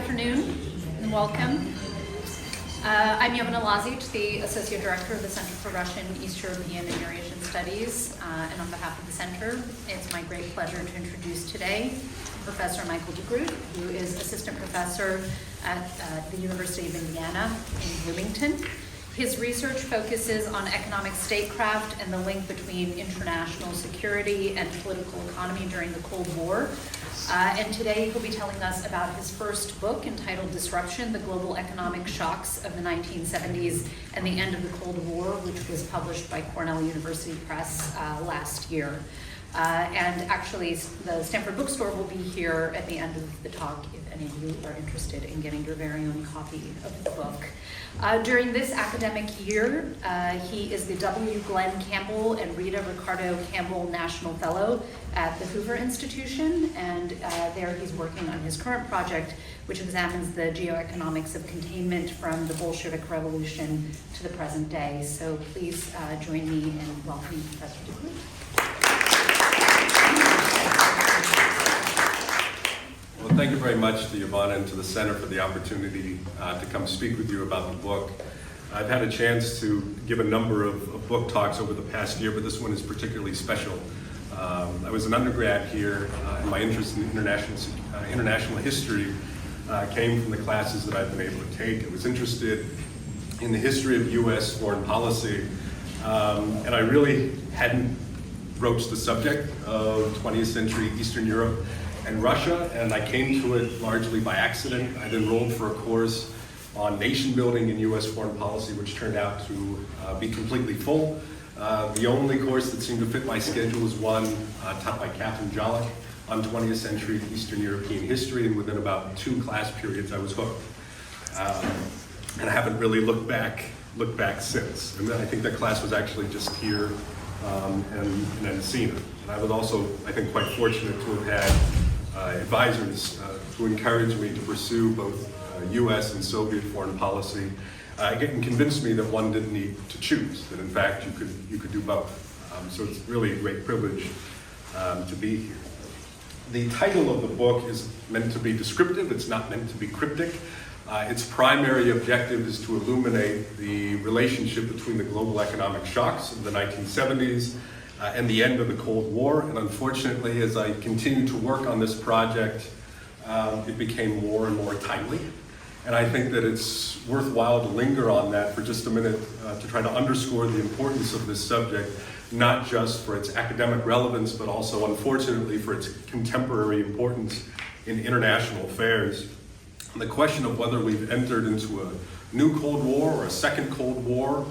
afternoon and welcome. I'm Yevgenia Lazic, the Associate Director of the Center for Russian, East European, and Eurasian Studies, and on behalf of the Center, it's my great pleasure to introduce today Professor Michael DeGroot, who is Assistant Professor at the University of Indiana in Bloomington. His research focuses on economic statecraft and the link between international security and political economy during the Cold War. And today he'll be telling us about his first book entitled Disruption, the Global Economic Shocks of the 1970s and the End of the Cold War, which was published by Cornell University Press last year. And actually, the Stanford Bookstore will be here at the end of the talk if any of you are interested in getting your very own copy of the book. During this academic year, he is the W. Glenn Campbell and Rita Ricardo Campbell National Fellow at the Hoover Institution, and there he's working on his current project, which examines the geoeconomics of containment from the Bolshevik Revolution to the present day. So please join me in welcoming Professor DeGroot. Well, thank you very much to Yvonne and to the Center for the opportunity to come speak with you about the book. I've had a chance to give a number of book talks over the past year, but this one is particularly special. I was an undergrad here, and my interest in international history came from the classes that I've been able to take. I was interested in the history of U.S. foreign policy, and I really hadn't broached the subject of 20th century Eastern Europe and Russia, and I came to it largely by accident. I'd enrolled for a course on nation building in U.S. foreign policy, which turned out to be completely full. The only course that seemed to fit my schedule was one taught by Catherine Jollick on 20th century Eastern European history, and within about 2 class periods I was hooked. And I haven't really looked back since. And I think that class was actually just here in Encina. And I was also, I think, quite fortunate to have had advisors who encouraged me to pursue both U.S. and Soviet foreign policy, and convinced me that one didn't need to choose, that in fact you could do both. So it's really a great privilege to be here. The title of the book is meant to be descriptive, it's not meant to be cryptic. Its primary objective is to illuminate the relationship between the global economic shocks of the 1970s and the end of the Cold War. And unfortunately, as I continued to work on this project, it became more and more timely. And I think that it's worthwhile to linger on that for just a minute to try to underscore the importance of this subject, not just for its academic relevance, but also, unfortunately, for its contemporary importance in international affairs. And the question of whether we've entered into a new Cold War or a second Cold War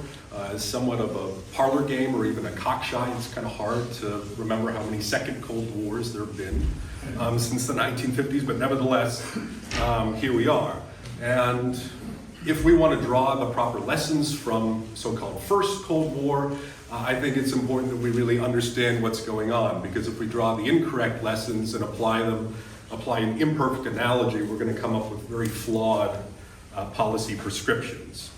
is somewhat of a parlor game or even a cockshot. It's kind of hard to remember how many second Cold Wars there have been since the 1950s, but nevertheless, here we are. And if we want to draw the proper lessons from so-called first Cold War, I think it's important that we really understand what's going on, because if we draw the incorrect lessons and apply an imperfect analogy, we're going to come up with very flawed policy prescriptions.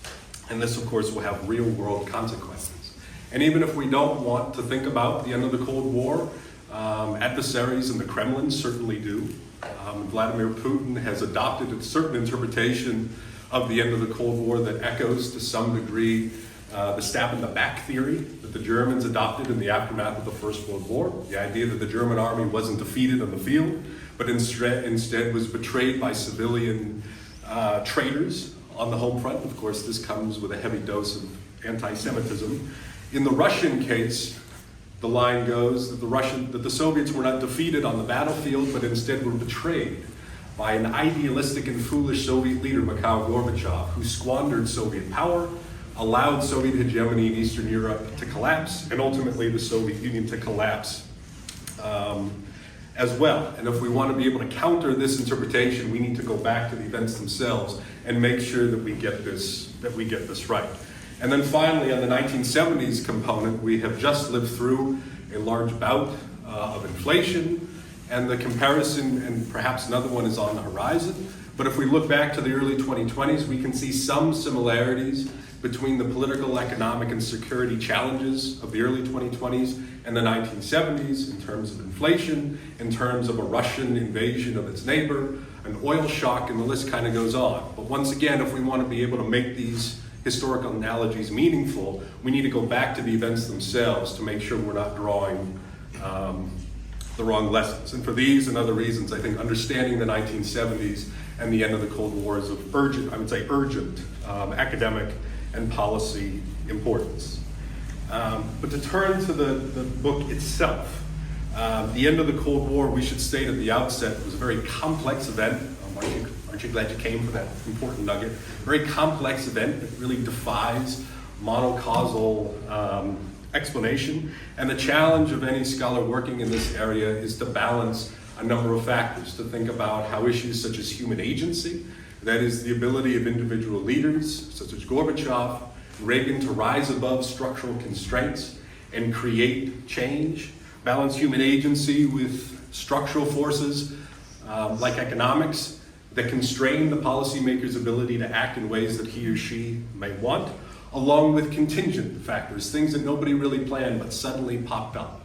And this, of course, will have real-world consequences. And even if we don't want to think about the end of the Cold War, adversaries in the Kremlin certainly do. Vladimir Putin has adopted a certain interpretation of the end of the Cold War that echoes to some degree the stab-in-the-back theory that the Germans adopted in the aftermath of the First World War. The idea that the German army wasn't defeated on the field, but instead was betrayed by civilian traitors on the home front. Of course, this comes with a heavy dose of anti-Semitism. In the Russian case, the line goes that the Soviets were not defeated on the battlefield, but instead were betrayed by an idealistic and foolish Soviet leader, Mikhail Gorbachev, who squandered Soviet power, allowed Soviet hegemony in Eastern Europe to collapse, and ultimately the Soviet Union to collapse as well. And if we want to be able to counter this interpretation, we need to go back to the events themselves and make sure that we get this right. And then finally, on the 1970s component, we have just lived through a large bout of inflation, and the comparison, and perhaps another one, is on the horizon. But if we look back to the early 2020s, we can see some similarities between the political, economic, and security challenges of the early 2020s and the 1970s in terms of inflation, in terms of a Russian invasion of its neighbor, an oil shock, and the list kind of goes on. But once again, if we want to be able to make these historical analogies meaningful, we need to go back to the events themselves to make sure we're not drawing the wrong lessons. And for these and other reasons, I think understanding the 1970s and the end of the Cold War is of urgent academic and policy importance. But to turn to the book itself, the end of the Cold War, we should state at the outset, was a very complex event. Aren't you glad you came for that important nugget? Very complex event that really defies monocausal explanation. And the challenge of any scholar working in this area is to balance a number of factors, to think about how issues such as human agency, that is the ability of individual leaders such as Gorbachev, Reagan, to rise above structural constraints and create change, balance human agency with structural forces like economics that constrain the policymaker's ability to act in ways that he or she may want, along with contingent factors, things that nobody really planned but suddenly popped up.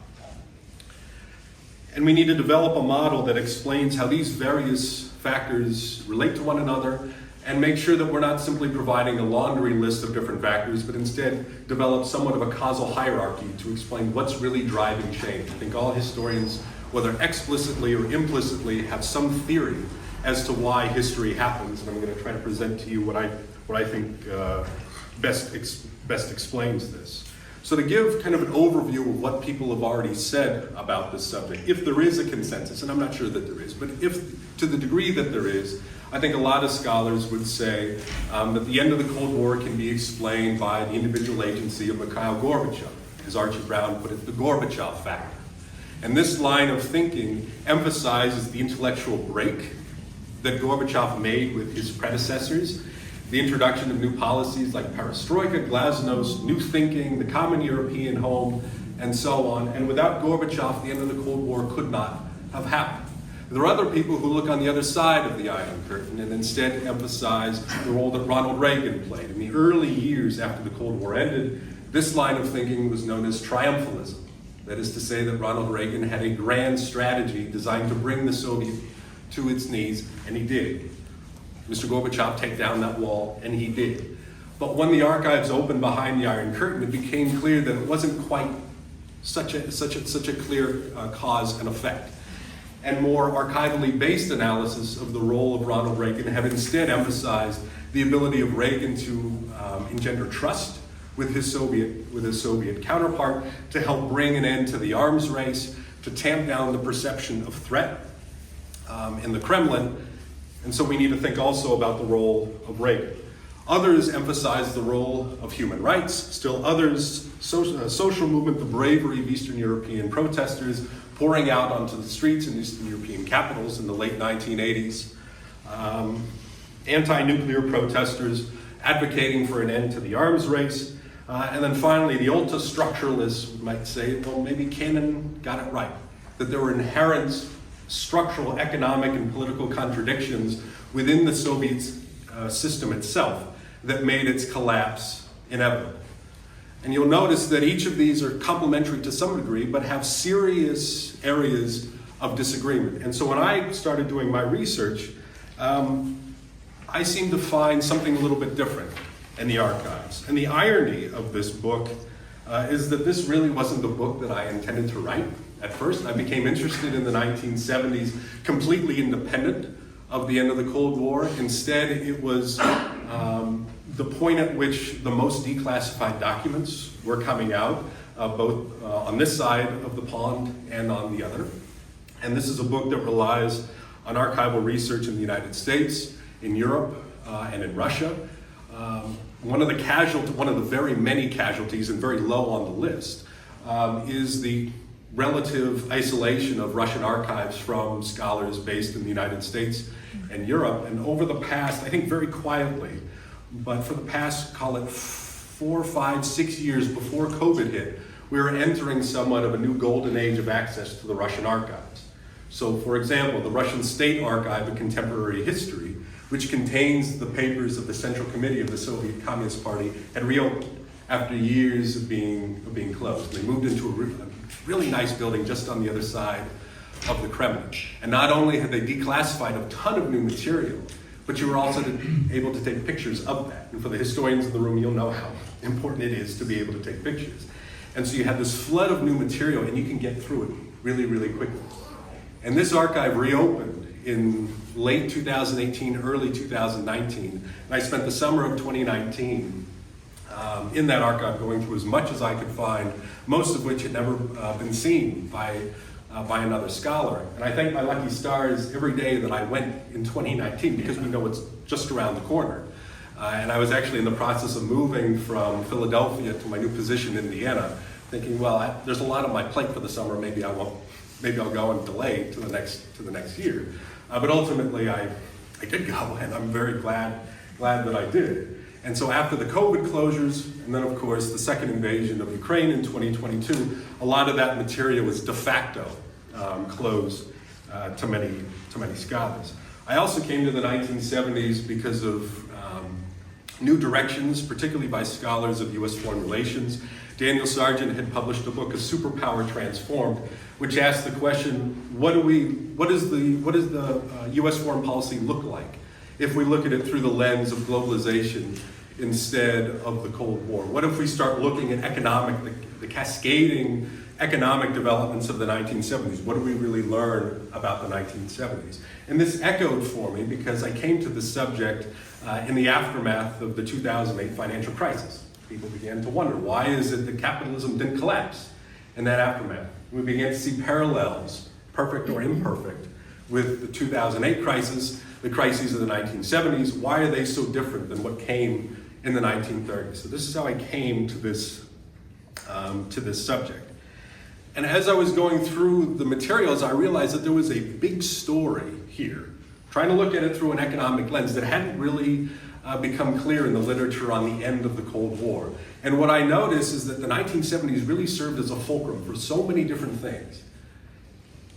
And we need to develop a model that explains how these various factors relate to one another and make sure that we're not simply providing a laundry list of different factors, but instead develop somewhat of a causal hierarchy to explain what's really driving change. I think all historians, whether explicitly or implicitly, have some theory as to why history happens, and I'm going to try to present to you what I think best explains this. So to give kind of an overview of what people have already said about this subject, if there is a consensus, and I'm not sure that there is, but if to the degree that there is, I think a lot of scholars would say that the end of the Cold War can be explained by the individual agency of Mikhail Gorbachev, as Archie Brown put it, the Gorbachev factor. And this line of thinking emphasizes the intellectual break that Gorbachev made with his predecessors, the introduction of new policies like perestroika, glasnost, new thinking, the common European home, and so on. And without Gorbachev, the end of the Cold War could not have happened. There are other people who look on the other side of the Iron Curtain and instead emphasize the role that Ronald Reagan played. In the early years after the Cold War ended, this line of thinking was known as triumphalism. That is to say that Ronald Reagan had a grand strategy designed to bring the Soviet to its knees, and he did. Mr. Gorbachev take down that wall, and he did. But when the archives opened behind the Iron Curtain, it became clear that it wasn't quite such a clear cause and effect. And more archivally based analysis of the role of Ronald Reagan have instead emphasized the ability of Reagan to engender trust with his Soviet counterpart, to help bring an end to the arms race, to tamp down the perception of threat in the Kremlin. And so we need to think also about the role of Reagan. Others emphasize the role of human rights. Still others, social movement, the bravery of Eastern European protesters pouring out onto the streets in Eastern European capitals in the late 1980s. Anti-nuclear protesters advocating for an end to the arms race. And then finally, the ultra-structuralists might say, well, maybe Kennan got it right, that there were inherent structural, economic, and political contradictions within the Soviet system itself that made its collapse inevitable. And you'll notice that each of these are complementary to some degree, but have serious areas of disagreement. And so when I started doing my research, I seemed to find something a little bit different in the archives. And the irony of this book is that this really wasn't the book that I intended to write at first. I became interested in the 1970s completely independent of the end of the Cold War. Instead, it was the point at which the most declassified documents were coming out, both on this side of the pond and on the other. And this is a book that relies on archival research in the United States, in Europe, and in Russia. One of the very many casualties, and very low on the list, is the relative isolation of Russian archives from scholars based in the United States and Europe. And over the past, I think very quietly, but for the past, call it 4, 5, 6 years before COVID hit, we were entering somewhat of a new golden age of access to the Russian archives. So, for example, the Russian State Archive of Contemporary History, which contains the papers of the Central Committee of the Soviet Communist Party, had reopened after years of being closed. They moved into a really nice building just on the other side of the Kremlin. And not only had they declassified a ton of new material, but you were also able to take pictures of that. And for the historians in the room, you'll know how important it is to be able to take pictures. And so you have this flood of new material, and you can get through it really, really quickly. And this archive reopened in late 2018, early 2019. And I spent the summer of 2019 in that archive going through as much as I could find, most of which had never been seen by another scholar. And I thank my lucky stars every day that I went in 2019, because we know it's just around the corner. And I was actually in the process of moving from Philadelphia to my new position in Indiana, thinking, well, there's a lot on my plate for the summer, maybe I'll go and delay to the next year. But ultimately I did go, and I'm very glad that I did. And so after the COVID closures, and then of course the second invasion of Ukraine in 2022, a lot of that material was de facto closed to many scholars. I also came to the 1970s because of new directions, particularly by scholars of U.S. foreign relations. Daniel Sargent had published a book, A Superpower Transformed, which asked the question, what does the U.S. foreign policy look like if we look at it through the lens of globalization instead of the Cold War? What if we start looking at the cascading economic developments of the 1970s? What do we really learn about the 1970s? And this echoed for me because I came to this subject in the aftermath of the 2008 financial crisis. People began to wonder, why is it that capitalism didn't collapse in that aftermath? We began to see parallels, perfect or imperfect, with the 2008 crisis, the crises of the 1970s. Why are they so different than what came in the 1930s? So this is how I came to this subject. And as I was going through the materials, I realized that there was a big story here, trying to look at it through an economic lens that hadn't really become clear in the literature on the end of the Cold War. And what I noticed is that the 1970s really served as a fulcrum for so many different things.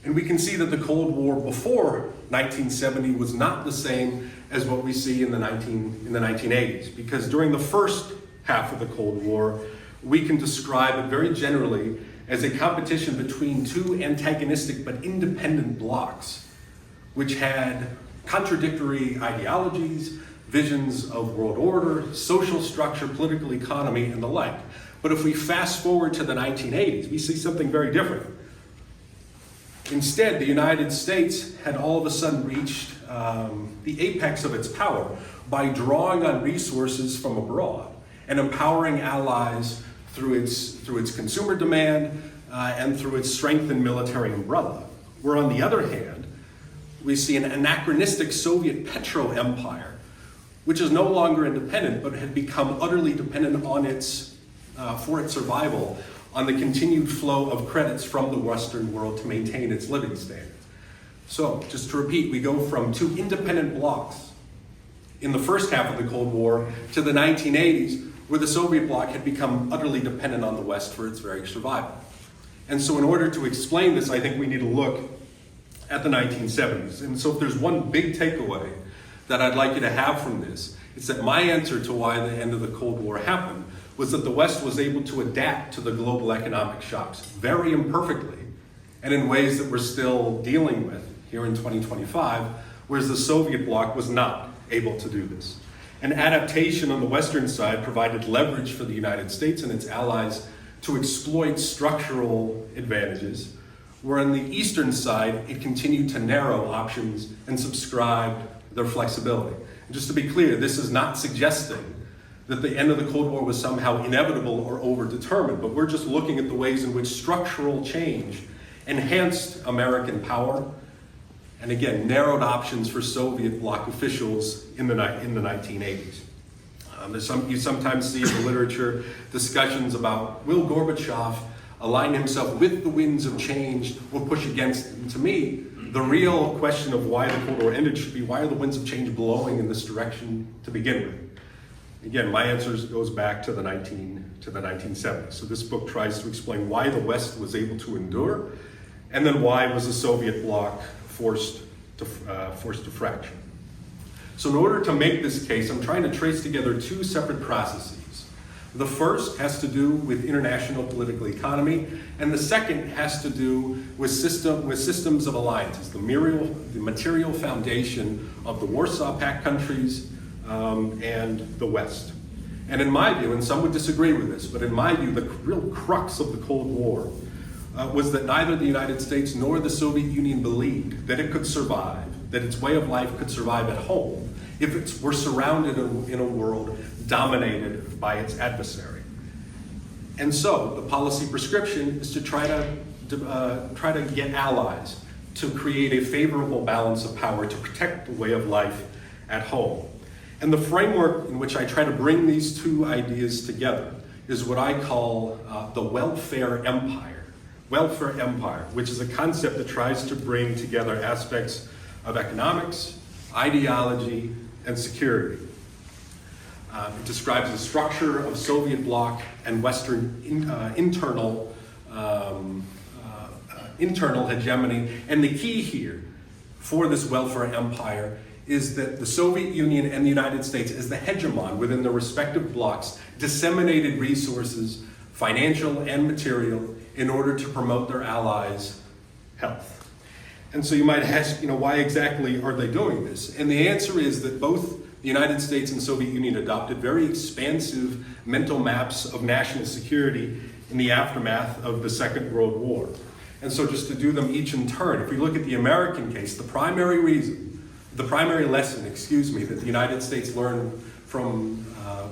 And we can see that the Cold War before 1970 was not the same as what we see in the 1980s, because during the first half of the Cold War, we can describe it very generally as a competition between two antagonistic but independent blocs, which had contradictory ideologies, visions of world order, social structure, political economy, and the like. But if we fast forward to the 1980s, we see something very different. Instead, the United States had all of a sudden reached the apex of its power by drawing on resources from abroad and empowering allies through its consumer demand and through its strengthened military umbrella. Where on the other hand, we see an anachronistic Soviet petro-empire, which is no longer independent, but had become utterly dependent on for its survival on the continued flow of credits from the Western world to maintain its living standards. So, just to repeat, we go from two independent blocs in the first half of the Cold War to the 1980s, where the Soviet bloc had become utterly dependent on the West for its very survival. And so in order to explain this, I think we need to look at the 1970s. And so if there's one big takeaway that I'd like you to have from this, it's that my answer to why the end of the Cold War happened was that the West was able to adapt to the global economic shocks very imperfectly and in ways that we're still dealing with here in 2025, whereas the Soviet bloc was not able to do this. And adaptation on the Western side provided leverage for the United States and its allies to exploit structural advantages, where on the Eastern side, it continued to narrow options and subscribed their flexibility. And just to be clear, this is not suggesting that the end of the Cold War was somehow inevitable or overdetermined, but we're just looking at the ways in which structural change enhanced American power and again, narrowed options for Soviet bloc officials in the 1980s. You sometimes see in the literature discussions about will Gorbachev align himself with the winds of change or push against it? And to me, the real question of why the Cold War ended should be, why are the winds of change blowing in this direction to begin with? Again, my answer goes back to the 1970s. So this book tries to explain why the West was able to endure, and then why was the Soviet bloc forced to fracture. So in order to make this case, I'm trying to trace together two separate processes. The first has to do with international political economy, and the second has to do with systems of alliances, the material foundation of the Warsaw Pact countries and the West. And in my view, and some would disagree with this, but in my view, the real crux of the Cold War was that neither the United States nor the Soviet Union believed that it could survive, that its way of life could survive at home if it were surrounded in a world dominated by its adversary. And so the policy prescription is to try to get allies to create a favorable balance of power to protect the way of life at home. And the framework in which I try to bring these two ideas together is what I call the welfare empire. Welfare empire, which is a concept that tries to bring together aspects of economics, ideology, and security. It describes the structure of Soviet bloc and Western internal hegemony. And the key here for this welfare empire is that the Soviet Union and the United States, as the hegemon within their respective blocs, disseminated resources, financial and material, in order to promote their allies' health. And so you might ask, why exactly are they doing this? And the answer is that both the United States and Soviet Union adopted very expansive mental maps of national security in the aftermath of the Second World War. And so just to do them each in turn, if we look at the American case, the primary lesson, that the United States learned from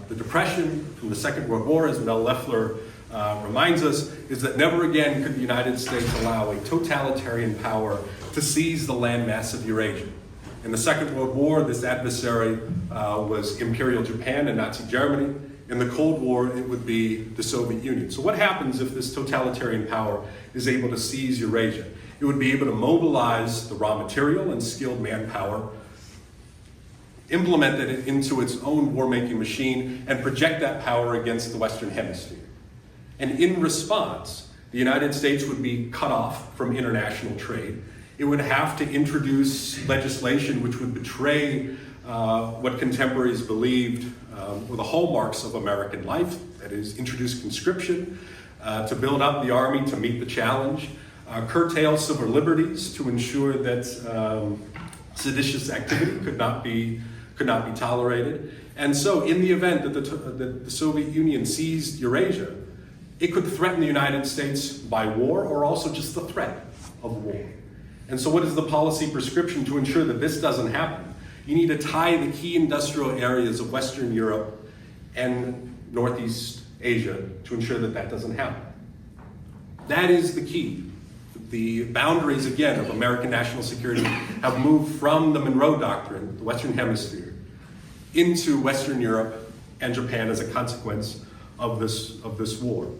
the Depression, from the Second World War, as Mel Leffler reminds us, is that never again could the United States allow a totalitarian power to seize the landmass of Eurasia. In the Second World War, this adversary was Imperial Japan and Nazi Germany. In the Cold War, it would be the Soviet Union. So what happens if this totalitarian power is able to seize Eurasia? It would be able to mobilize the raw material and skilled manpower, implement it into its own war-making machine, and project that power against the Western Hemisphere. And in response, the United States would be cut off from international trade. It would have to introduce legislation which would betray what contemporaries believed were the hallmarks of American life, that is, introduce conscription to build up the army to meet the challenge, curtail civil liberties to ensure that seditious activity could not be tolerated. And so in the event that the Soviet Union seized Eurasia, it could threaten the United States by war or also just the threat of war. And so what is the policy prescription to ensure that this doesn't happen? You need to tie the key industrial areas of Western Europe and Northeast Asia to ensure that that doesn't happen. That is the key. The boundaries, again, of American national security have moved from the Monroe Doctrine, the Western Hemisphere, into Western Europe and Japan as a consequence of this war.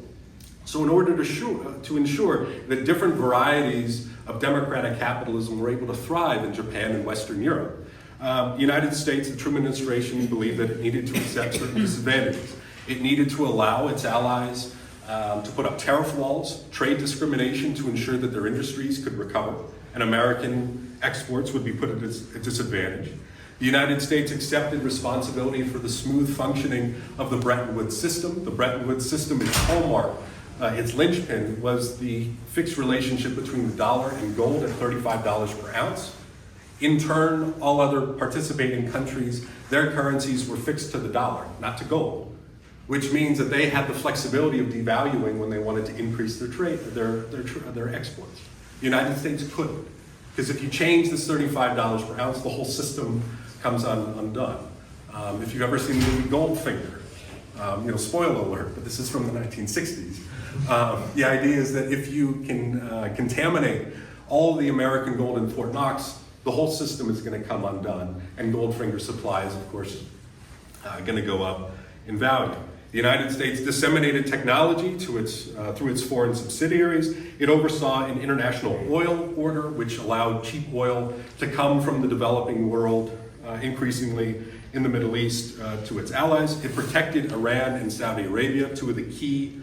So in order to ensure that different varieties of democratic capitalism were able to thrive in Japan and Western Europe, the United States, the Truman administration, believed that it needed to accept certain disadvantages. It needed to allow its allies to put up tariff walls, trade discrimination to ensure that their industries could recover, and American exports would be put at a disadvantage. The United States accepted responsibility for the smooth functioning of the Bretton Woods system. The Bretton Woods system, its hallmark, its linchpin, was the fixed relationship between the dollar and gold at $35 per ounce. In turn, all other participating countries, their currencies were fixed to the dollar, not to gold, which means that they had the flexibility of devaluing when they wanted to increase their trade, their exports. The United States couldn't, because if you change this $35 per ounce, the whole system comes undone. If you've ever seen the movie Goldfinger, spoiler alert, but this is from the 1960s. The idea is that if you can contaminate all the American gold in Fort Knox, the whole system is going to come undone, and Goldfinger supply is, of course, going to go up in value. The United States disseminated technology through its foreign subsidiaries. It oversaw an international oil order, which allowed cheap oil to come from the developing world, increasingly in the Middle East, to its allies. It protected Iran and Saudi Arabia, two of the key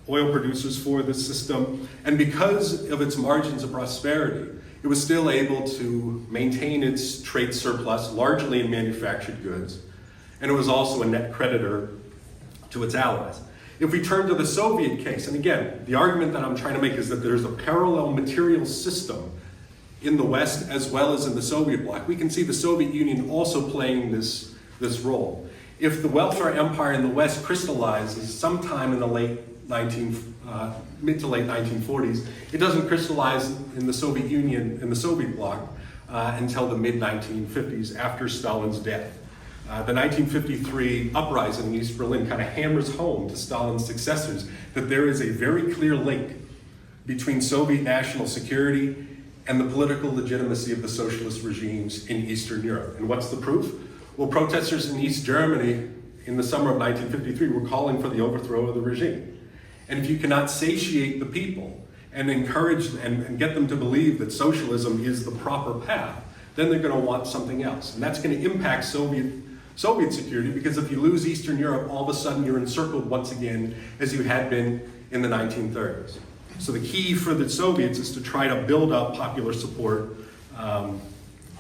oil producers for this system. And because of its margins of prosperity, it was still able to maintain its trade surplus, largely in manufactured goods. And it was also a net creditor to its allies. If we turn to the Soviet case, and again, the argument that I'm trying to make is that there's a parallel material system in the West as well as in the Soviet bloc. We can see the Soviet Union also playing this role. If the welfare empire in the West crystallizes sometime in the mid to late 1940s, it doesn't crystallize in the Soviet Union, in the Soviet bloc, until the mid-1950s after Stalin's death. The 1953 uprising in East Berlin kind of hammers home to Stalin's successors that there is a very clear link between Soviet national security and the political legitimacy of the socialist regimes in Eastern Europe. And what's the proof? Well, protesters in East Germany in the summer of 1953 were calling for the overthrow of the regime. And if you cannot satiate the people and encourage and get them to believe that socialism is the proper path, then they're going to want something else. And that's going to impact Soviet security, because if you lose Eastern Europe, all of a sudden you're encircled once again as you had been in the 1930s. So the key for the Soviets is to try to build up popular support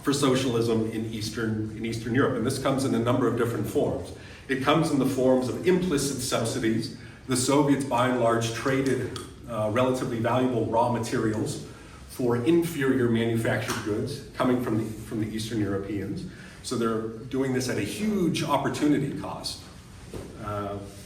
for socialism in Eastern Europe. And this comes in a number of different forms. It comes in the forms of implicit subsidies. The Soviets, by and large, traded relatively valuable raw materials for inferior manufactured goods coming from the Eastern Europeans. So they're doing this at a huge opportunity cost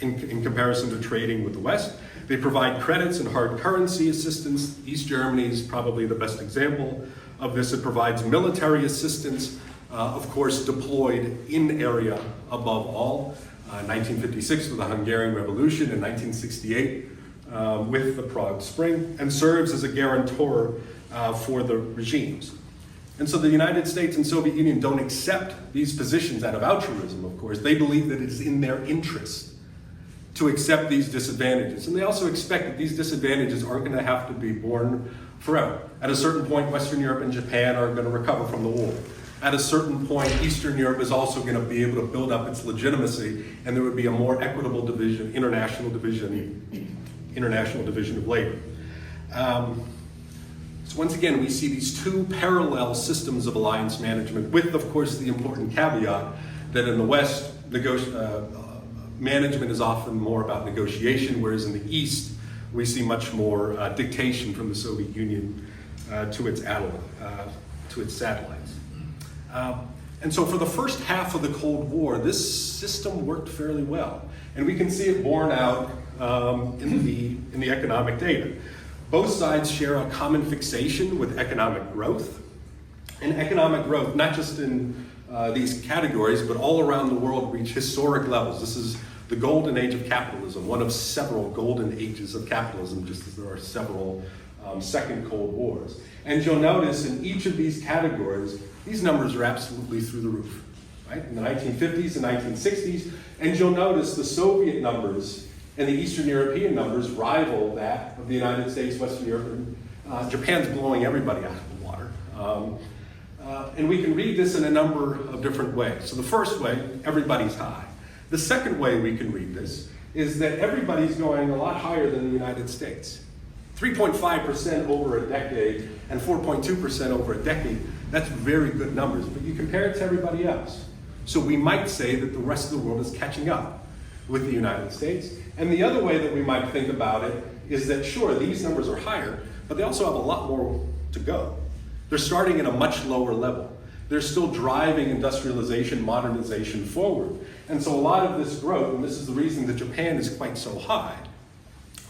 in comparison to trading with the West. They provide credits and hard currency assistance. East Germany is probably the best example of this. It provides military assistance, of course, deployed in area above all. 1956 with the Hungarian Revolution, and 1968 with the Prague Spring, and serves as a guarantor for the regimes. And so the United States and Soviet Union don't accept these positions out of altruism, of course. They believe that it is in their interest to accept these disadvantages. And they also expect that these disadvantages aren't going to have to be borne forever. At a certain point, Western Europe and Japan are going to recover from the war. At a certain point, Eastern Europe is also going to be able to build up its legitimacy, and there would be a more equitable division, international division of labor. So once again, we see these two parallel systems of alliance management with, of course, the important caveat that in the West, management is often more about negotiation, whereas in the East, we see much more dictation from the Soviet Union to its satellites. And so for the first half of the Cold War, this system worked fairly well. And we can see it borne out in the economic data. Both sides share a common fixation with economic growth. And economic growth, not just in these categories, but all around the world, reach historic levels. This is the golden age of capitalism, one of several golden ages of capitalism, just as there are several second Cold Wars. And you'll notice in each of these categories, these numbers are absolutely through the roof, right? In the 1950s and 1960s, and you'll notice the Soviet numbers and the Eastern European numbers rival that of the United States, Western Europe, and Japan's blowing everybody out of the water. And we can read this in a number of different ways. So the first way, everybody's high. The second way we can read this is that everybody's going a lot higher than the United States. 3.5% over a decade and 4.2% over a decade, that's very good numbers, but you compare it to everybody else. So we might say that the rest of the world is catching up with the United States. And the other way that we might think about it is that, sure, these numbers are higher, but they also have a lot more to go. They're starting at a much lower level. They're still driving industrialization, modernization forward. And so a lot of this growth, and this is the reason that Japan is quite so high,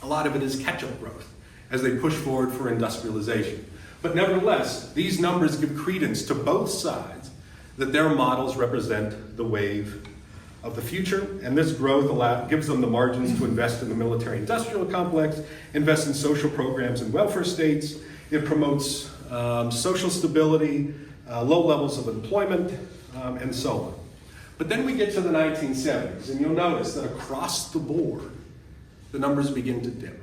a lot of it is catch-up growth as they push forward for industrialization. But nevertheless, these numbers give credence to both sides that their models represent the wave of the future, and this growth gives them the margins to invest in the military-industrial complex, invest in social programs and welfare states. It promotes social stability, low levels of employment, and so on. But then we get to the 1970s, and you'll notice that across the board, the numbers begin to dip.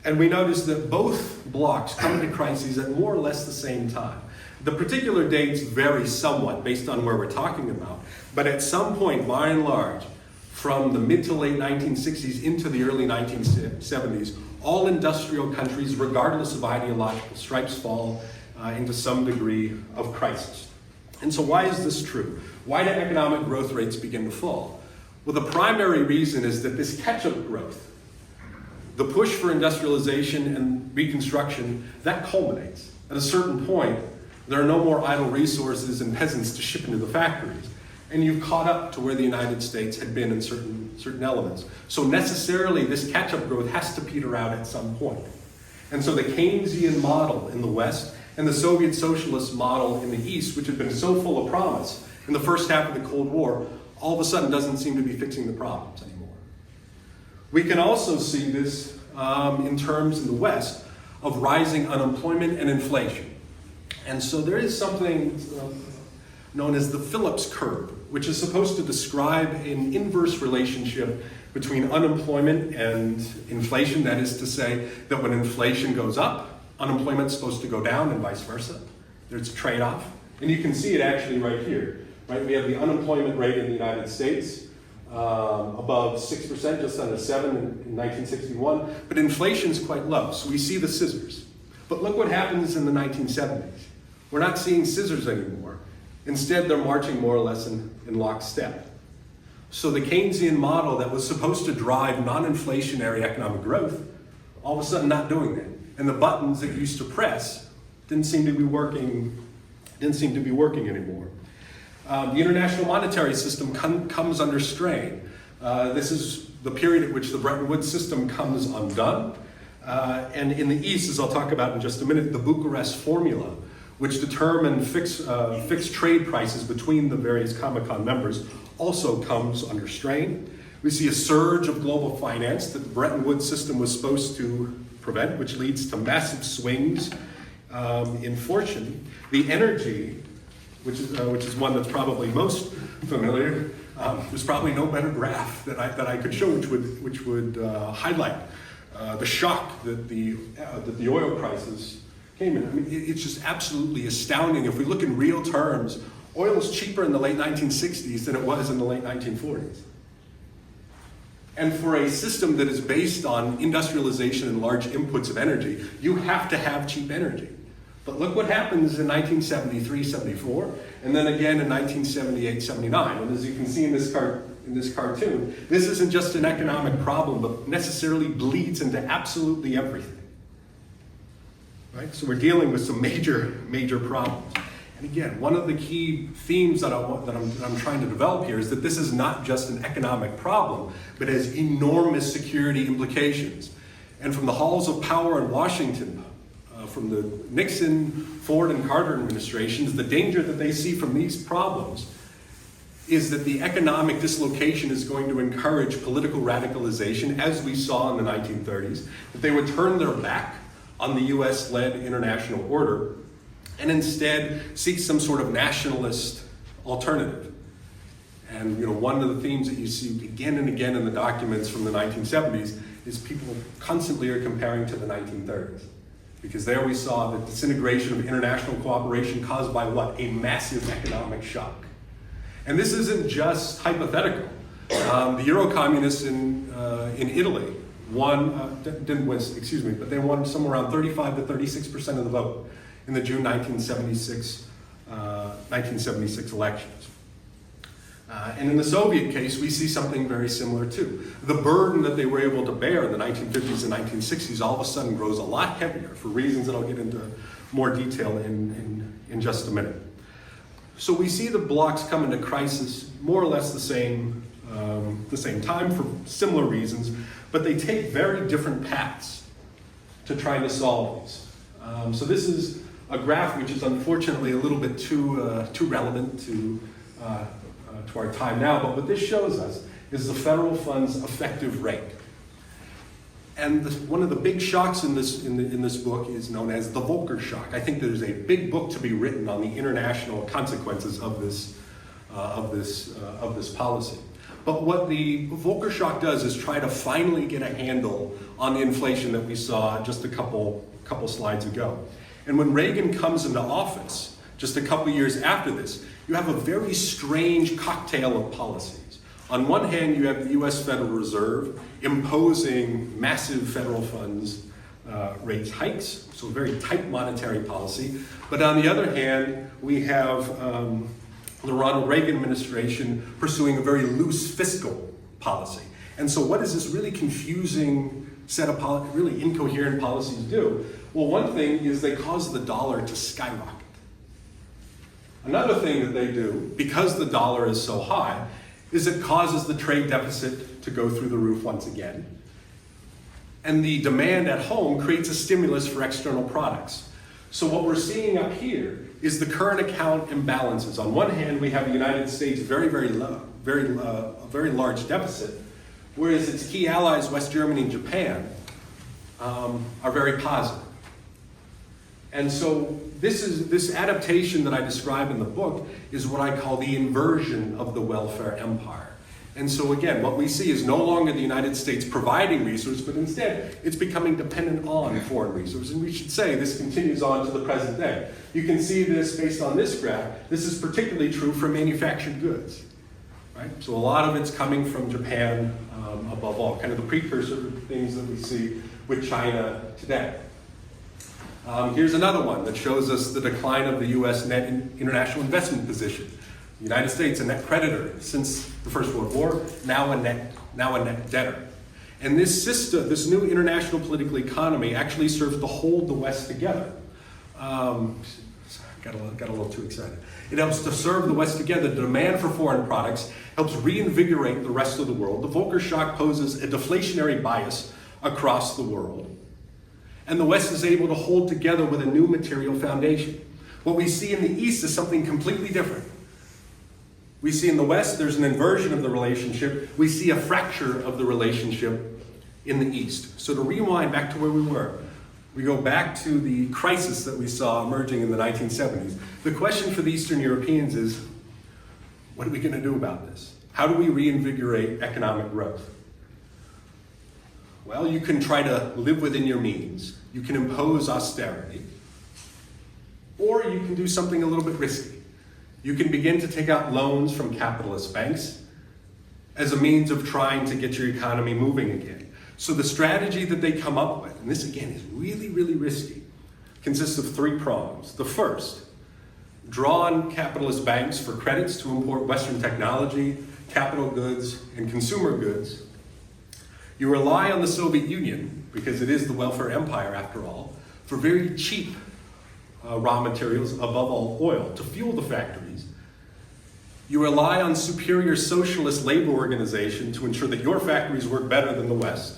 And we notice that both blocs come into crises at more or less the same time. The particular dates vary somewhat based on where we're talking about, but at some point, by and large, from the mid to late 1960s into the early 1970s, all industrial countries, regardless of ideological stripes, fall into some degree of crisis. And so why is this true? Why do economic growth rates begin to fall? Well, the primary reason is that this catch-up growth, the push for industrialization and reconstruction, that culminates. At a certain point, there are no more idle resources and peasants to ship into the factories. And you've caught up to where the United States had been in certain elements. So necessarily, this catch-up growth has to peter out at some point. And so the Keynesian model in the West and the Soviet socialist model in the East, which had been so full of promise in the first half of the Cold War, all of a sudden doesn't seem to be fixing the problems anymore. We can also see this in terms in the West of rising unemployment and inflation. And so there is something known as the Phillips curve, which is supposed to describe an inverse relationship between unemployment and inflation. That is to say that when inflation goes up, unemployment is supposed to go down and vice versa. There's a trade-off. And you can see it actually right here. Right? We have the unemployment rate in the United States above 6%, just under 7% in 1961. But inflation is quite low, so we see the scissors. But look what happens in the 1970s. We're not seeing scissors anymore. Instead, they're marching more or less in lockstep. So the Keynesian model that was supposed to drive non-inflationary economic growth, all of a sudden not doing that. And the buttons that used to press didn't seem to be working anymore. The international monetary system comes under strain. This is the period at which the Bretton Woods system comes undone. And in the East, as I'll talk about in just a minute, the Bucharest Formula, which determined fixed trade prices between the various Comecon members, also comes under strain. We see a surge of global finance that the Bretton Woods system was supposed to prevent, which leads to massive swings in fortune. The energy, which is one that's probably most familiar, there's probably no better graph that I could show which would highlight the shock that the oil prices came in. I mean, it's just absolutely astounding. If we look in real terms, oil is cheaper in the late 1960s than it was in the late 1940s. And for a system that is based on industrialization and large inputs of energy, you have to have cheap energy. But look what happens in 1973, 74, and then again in 1978, 79. And as you can see in this cartoon, this isn't just an economic problem, but necessarily bleeds into absolutely everything. Right? So we're dealing with some major problems. And again, one of the key themes that I'm trying to develop here is that this is not just an economic problem, but has enormous security implications. And from the halls of power in Washington, from the Nixon, Ford, and Carter administrations, the danger that they see from these problems is that the economic dislocation is going to encourage political radicalization, as we saw in the 1930s, that they would turn their back on the US-led international order and instead seek some sort of nationalist alternative. And one of the themes that you see again and again in the documents from the 1970s is people constantly are comparing to the 1930s. Because there we saw the disintegration of international cooperation caused by what? A massive economic shock. And this isn't just hypothetical. The Euro-communists in Italy didn't win, but they won somewhere around 35 to 36% of the vote in the June 1976 elections. And in the Soviet case, we see something very similar too. The burden that they were able to bear in the 1950s and 1960s all of a sudden grows a lot heavier for reasons that I'll get into more detail in just a minute. So we see the blocs come into crisis more or less the same time for similar reasons, but they take very different paths to trying to solve these. So this is a graph which is unfortunately a little bit too relevant to our time now, but what this shows us is the federal fund's effective rate. And one of the big shocks in this book is known as the Volcker shock. I think there's a big book to be written on the international consequences of this policy. But what the Volcker shock does is try to finally get a handle on the inflation that we saw just a couple slides ago. And when Reagan comes into office, just a couple years after this, you have a very strange cocktail of policies. On one hand, you have the US Federal Reserve imposing massive federal funds rate hikes, so a very tight monetary policy. But on the other hand, we have the Ronald Reagan administration pursuing a very loose fiscal policy. And so what does this really confusing set of really incoherent policies do? Well, one thing is they cause the dollar to skyrocket. Another thing that they do, because the dollar is so high, is it causes the trade deficit to go through the roof once again. And the demand at home creates a stimulus for external products. So what we're seeing up here is the current account imbalances. On one hand, we have the United States very large deficit, whereas its key allies, West Germany and Japan, are very positive. And so this adaptation that I describe in the book is what I call the inversion of the welfare empire. And so again, what we see is no longer the United States providing resources, but instead it's becoming dependent on foreign resources. And we should say this continues on to the present day. You can see this based on this graph. This is particularly true for manufactured goods. Right? So a lot of it's coming from Japan above all, kind of the precursor things that we see with China today. Here's another one that shows us the decline of the U.S. net international investment position. The United States, a net creditor since the First World War, now a net debtor. And this system, this new international political economy actually serves to hold the West together. Got a little too excited. It helps to serve the West together. The demand for foreign products helps reinvigorate the rest of the world. The Volcker shock poses a deflationary bias across the world. And the West is able to hold together with a new material foundation. What we see in the East is something completely different. We see in the West, there's an inversion of the relationship. We see a fracture of the relationship in the East. So to rewind back to where we were, we go back to the crisis that we saw emerging in the 1970s. The question for the Eastern Europeans is, what are we going to do about this? How do we reinvigorate economic growth? Well, you can try to live within your means. You can impose austerity. Or you can do something a little bit risky. You can begin to take out loans from capitalist banks as a means of trying to get your economy moving again. So the strategy that they come up with, and this again is really risky, consists of three prongs. The first, draw on capitalist banks for credits to import Western technology, capital goods, and consumer goods. You rely on the Soviet Union, because it is the welfare empire after all, for very cheap raw materials, above all oil, to fuel the factories. You rely on superior socialist labor organization to ensure that your factories work better than the West.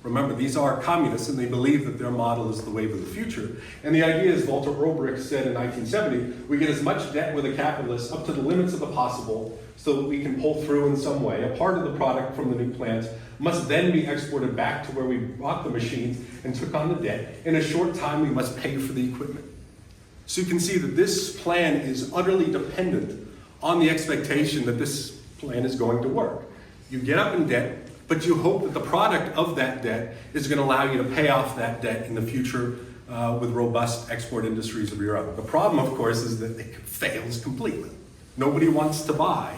Remember, these are communists and they believe that their model is the wave of the future. And the idea, as Walter Ulbricht said in 1970, we get as much debt with the capitalists up to the limits of the possible so that we can pull through in some way. A part of the product from the new plants must then be exported back to where we bought the machines and took on the debt. In a short time, we must pay for the equipment. So you can see that this plan is utterly dependent on the expectation that this plan is going to work. You get up in debt, but you hope that the product of that debt is going to allow you to pay off that debt in the future with robust export industries of your own. The problem, of course, is that it fails completely. Nobody wants to buy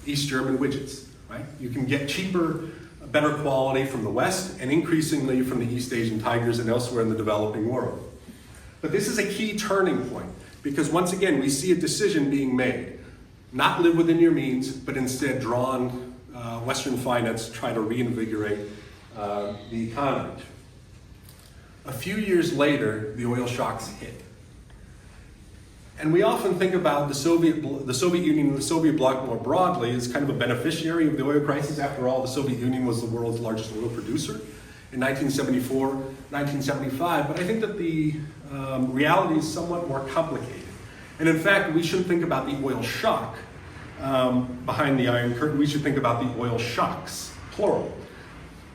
East German widgets, right? You can get cheaper, better quality from the West and increasingly from the East Asian tigers and elsewhere in the developing world. But this is a key turning point because once again, we see a decision being made. Not live within your means, but instead draw on Western finance to try to reinvigorate the economy. A few years later, the oil shocks hit. And we often think about the Soviet Union and the Soviet bloc more broadly as kind of a beneficiary of the oil crisis. After all, the Soviet Union was the world's largest oil producer in 1974, 1975. But I think that the reality is somewhat more complicated. And in fact, we shouldn't think about the oil shock behind the Iron Curtain. We should think about the oil shocks, plural.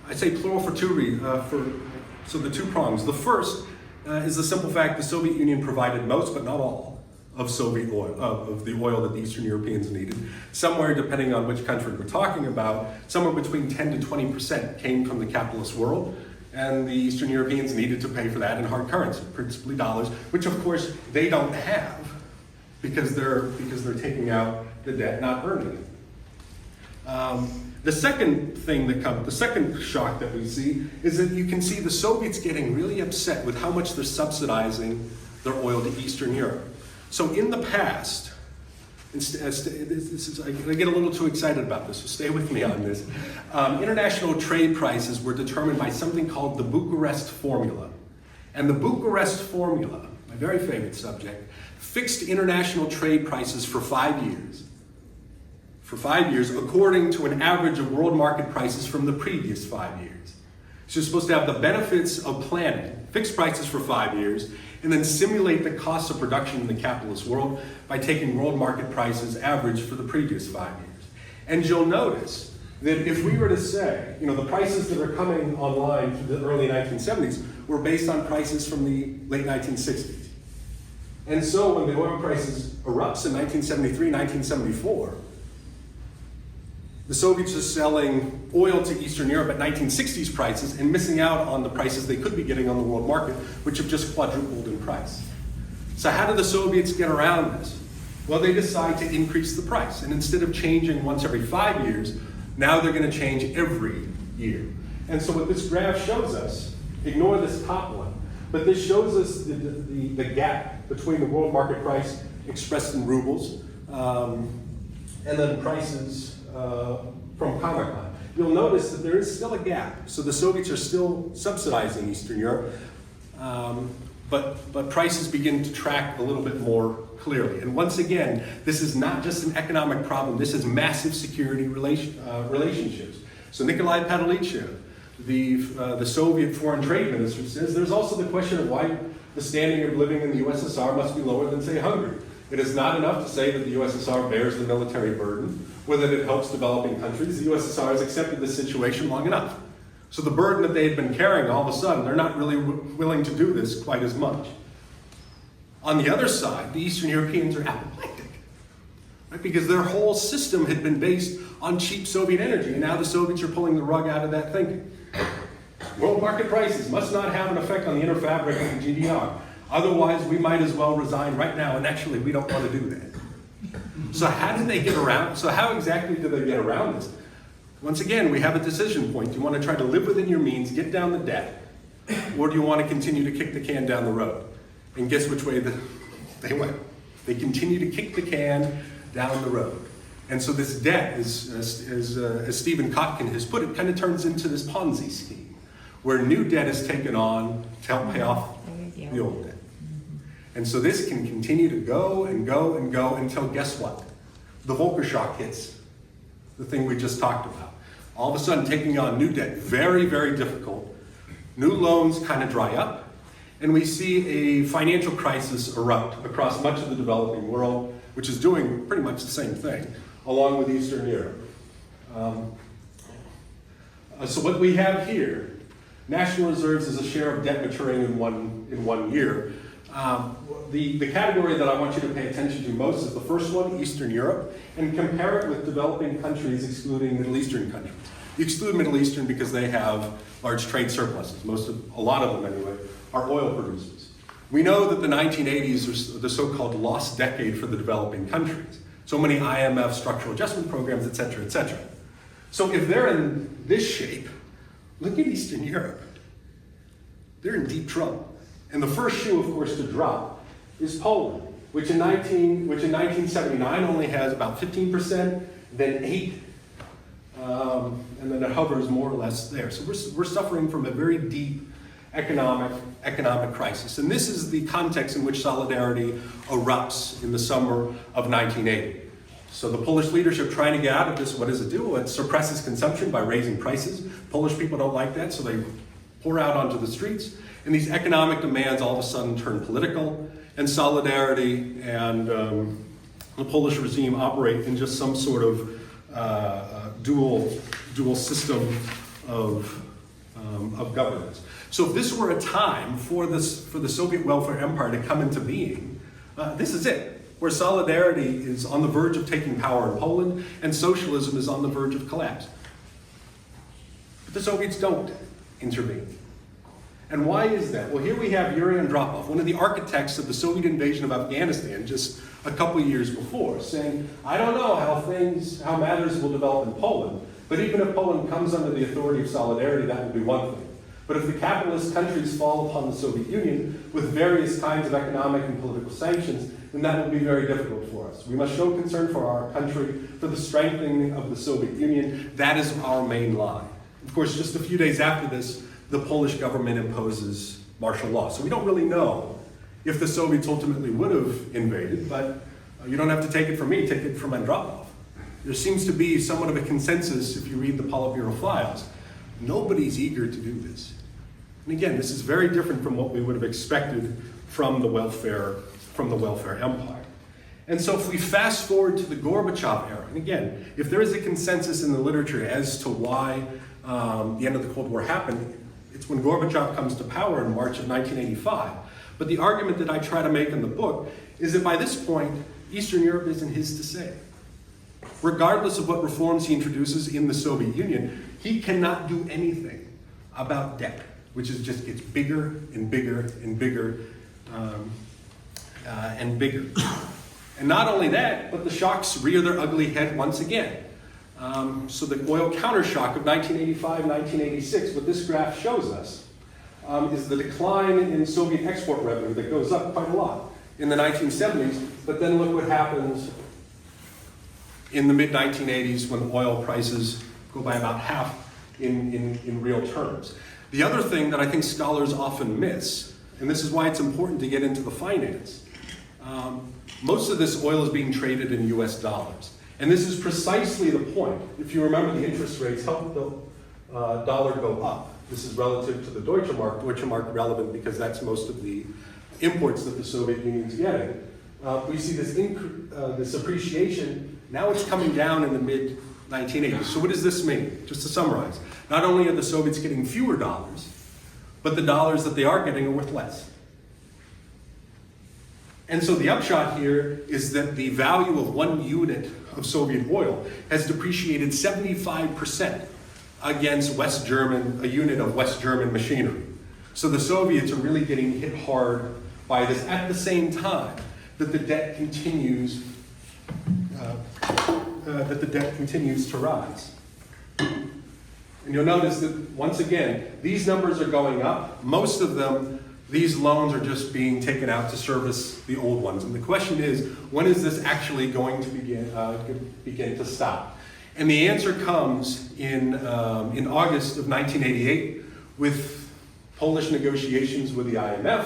I say plural for two reasons. So the two prongs. The first is the simple fact the Soviet Union provided most, but not all, of Soviet oil, of the oil that the Eastern Europeans needed. Somewhere, depending on which country we're talking about, somewhere between 10 to 20% came from the capitalist world, and the Eastern Europeans needed to pay for that in hard currency, principally dollars, which of course they don't have because they're taking out the debt, not earning it. The second thing the second shock that we see is that you can see the Soviets getting really upset with how much they're subsidizing their oil to Eastern Europe. So in the past, I get a little too excited about this, so stay with me on this. International trade prices were determined by something called the Bucharest Formula. And the Bucharest Formula, my very favorite subject, fixed international trade prices for 5 years. For 5 years, according to an average of world market prices from the previous 5 years. So you're supposed to have the benefits of planning, fixed prices for 5 years, and then simulate the costs of production in the capitalist world by taking world market prices average for the previous 5 years. And you'll notice that if we were to say, the prices that are coming online through the early 1970s were based on prices from the late 1960s. And so when the oil prices erupts in 1973, 1974, the Soviets are selling oil to Eastern Europe at 1960s prices and missing out on the prices they could be getting on the world market, which have just quadrupled in price. So how do the Soviets get around this? Well, they decide to increase the price. And instead of changing once every 5 years, now they're going to change every year. And so what this graph shows us, ignore this top one, but this shows us the gap between the world market price expressed in rubles and then prices from Comecon. You'll notice that there is still a gap. So the Soviets are still subsidizing Eastern Europe, but prices begin to track a little bit more clearly. And once again, this is not just an economic problem, this is massive security relationships. So Nikolai Pavlyuchev, the Soviet foreign trade minister, says there's also the question of why the standing of living in the USSR must be lower than, say, Hungary. It is not enough to say that the USSR bears the military burden, or that it helps developing countries. The USSR has accepted this situation long enough. So the burden that they had been carrying, all of a sudden, they're not really willing to do this quite as much. On the other side, the Eastern Europeans are apoplectic, right? Because their whole system had been based on cheap Soviet energy, and now the Soviets are pulling the rug out of that thinking. World market prices must not have an effect on the inner fabric of the GDR. Otherwise, we might as well resign right now, and actually, we don't want to do that. So how did they get around? So how exactly do they get around this? Once again, we have a decision point. Do you want to try to live within your means, get down the debt, or do you want to continue to kick the can down the road? And guess which way they went? They continue to kick the can down the road. And so this debt, as Stephen Kotkin has put it, kind of turns into this Ponzi scheme, where new debt is taken on to help pay off the old debt. And so this can continue to go and go and go until, guess what? The Volcker shock hits, the thing we just talked about. All of a sudden, taking on new debt, very, very difficult. New loans kind of dry up, and we see a financial crisis erupt across much of the developing world, which is doing pretty much the same thing, along with Eastern Europe. So what we have here, national reserves is a share of debt maturing in one year. The category that I want you to pay attention to most is the first one, Eastern Europe, and compare it with developing countries excluding Middle Eastern countries. You exclude Middle Eastern because they have large trade surpluses. A lot of them anyway, are oil producers. We know that the 1980s are the so-called lost decade for the developing countries. So many IMF structural adjustment programs, et cetera, et cetera. So if they're in this shape, look at Eastern Europe. They're in deep trouble. And the first shoe, of course, to drop is Poland, which in 1979 only has about 15%, then 8%, and then it hovers more or less there. So we're suffering from a very deep economic crisis. And this is the context in which Solidarity erupts in the summer of 1980. So the Polish leadership trying to get out of this, what does it do? It suppresses consumption by raising prices. Polish people don't like that, so they pour out onto the streets. And these economic demands all of a sudden turn political, and Solidarity and the Polish regime operate in just some sort of dual system of governance. So if this were a time for the Soviet welfare empire to come into being, this is it, where Solidarity is on the verge of taking power in Poland and socialism is on the verge of collapse. But the Soviets don't intervene. And why is that? Well, here we have Yuri Andropov, one of the architects of the Soviet invasion of Afghanistan just a couple years before, saying, I don't know how matters will develop in Poland, but even if Poland comes under the authority of Solidarity, that will be one thing. But if the capitalist countries fall upon the Soviet Union with various kinds of economic and political sanctions, then that will be very difficult for us. We must show concern for our country, for the strengthening of the Soviet Union. That is our main line. Of course, just a few days after this, the Polish government imposes martial law. So we don't really know if the Soviets ultimately would have invaded, but you don't have to take it from me, take it from Andropov. There seems to be somewhat of a consensus if you read the Politburo files. Nobody's eager to do this. And again, this is very different from what we would have expected from the welfare empire. And so if we fast forward to the Gorbachev era, and again, if there is a consensus in the literature as to why the end of the Cold War happened, it's when Gorbachev comes to power in March of 1985. But the argument that I try to make in the book is that by this point, Eastern Europe isn't his to say. Regardless of what reforms he introduces in the Soviet Union, he cannot do anything about debt, which just gets bigger and bigger and bigger and bigger. And not only that, but the shocks rear their ugly head once again. So the oil countershock of 1985, 1986, what this graph shows us is the decline in Soviet export revenue that goes up quite a lot in the 1970s, but then look what happens in the mid-1980s when oil prices go by about half in real terms. The other thing that I think scholars often miss, and this is why it's important to get into the finance, most of this oil is being traded in US dollars. And this is precisely the point. If you remember, the interest rates help the dollar go up. This is relative to the Deutsche Mark relevant because that's most of the imports that the Soviet Union's getting. We see this appreciation. Now it's coming down in the mid-1980s. So what does this mean? Just to summarize, not only are the Soviets getting fewer dollars, but the dollars that they are getting are worth less. And so the upshot here is that the value of 1 unit of Soviet oil has depreciated 75% against a unit of West German machinery. So the Soviets are really getting hit hard by this at the same time that the debt continues to rise. And you'll notice that, once again, these numbers are going up. Most of them, these loans are just being taken out to service the old ones. And the question is, when is this actually going to begin to stop? And the answer comes in August of 1988 with Polish negotiations with the IMF,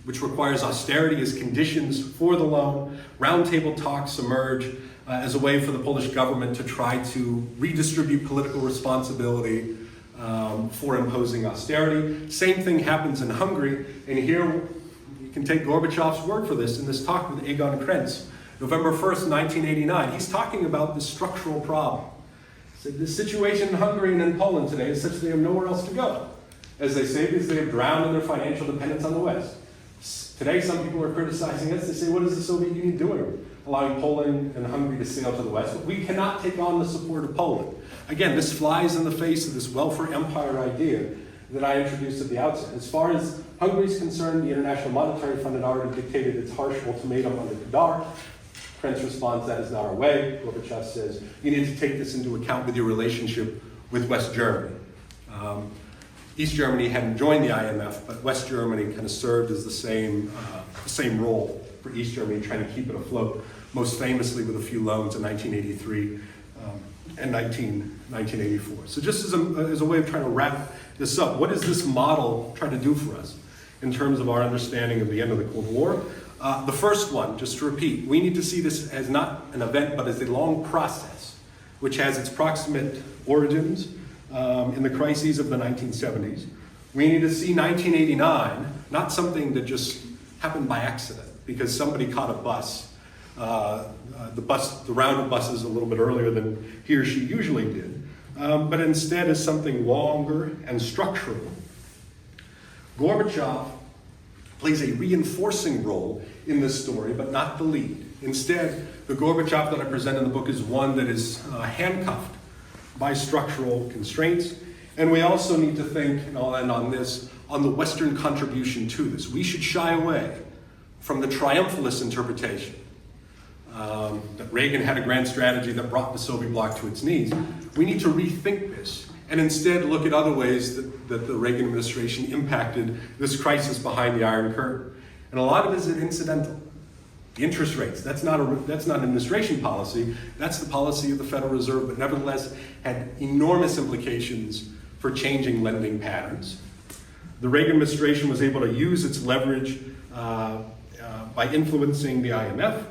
which requires austerity as conditions for the loan. Roundtable talks emerge as a way for the Polish government to try to redistribute political responsibility for imposing austerity. Same thing happens in Hungary, and here you can take Gorbachev's word for this in this talk with Egon Krenz, November 1st, 1989. He's talking about the structural problem. So the situation in Hungary and in Poland today is such that they have nowhere else to go, as they say, because they have drowned in their financial dependence on the West. Today, some people are criticizing us. They say, what is the Soviet Union doing, allowing Poland and Hungary to sail to the West? But we cannot take on the support of Poland. Again, this flies in the face of this welfare empire idea that I introduced at the outset. As far as Hungary is concerned, the International Monetary Fund had already dictated its harsh ultimatum under Kadar. Krenz responds, that is not our way. Gorbachev says, you need to take this into account with your relationship with West Germany. East Germany hadn't joined the IMF, but West Germany kind of served as the same role for East Germany, trying to keep it afloat, most famously with a few loans in 1983 and 1984. So just as a way of trying to wrap this up, what does this model try to do for us in terms of our understanding of the end of the Cold War? The first one, just to repeat, we need to see this as not an event, but as a long process, which has its proximate origins in the crises of the 1970s. We need to see 1989, not something that just happened by accident, because somebody caught a bus. The round of buses a little bit earlier than he or she usually did, but instead as something longer and structural. Gorbachev plays a reinforcing role in this story, but not the lead. Instead, the Gorbachev that I present in the book is one that is handcuffed by structural constraints. And we also need to think, and I'll end on this, on the Western contribution to this. We should shy away from the triumphalist interpretation that Reagan had a grand strategy that brought the Soviet bloc to its knees. We need to rethink this and instead look at other ways that the Reagan administration impacted this crisis behind the Iron Curtain. And a lot of it is incidental. The interest rates, that's not administration policy, that's the policy of the Federal Reserve, but nevertheless had enormous implications for changing lending patterns. The Reagan administration was able to use its leverage by influencing the IMF.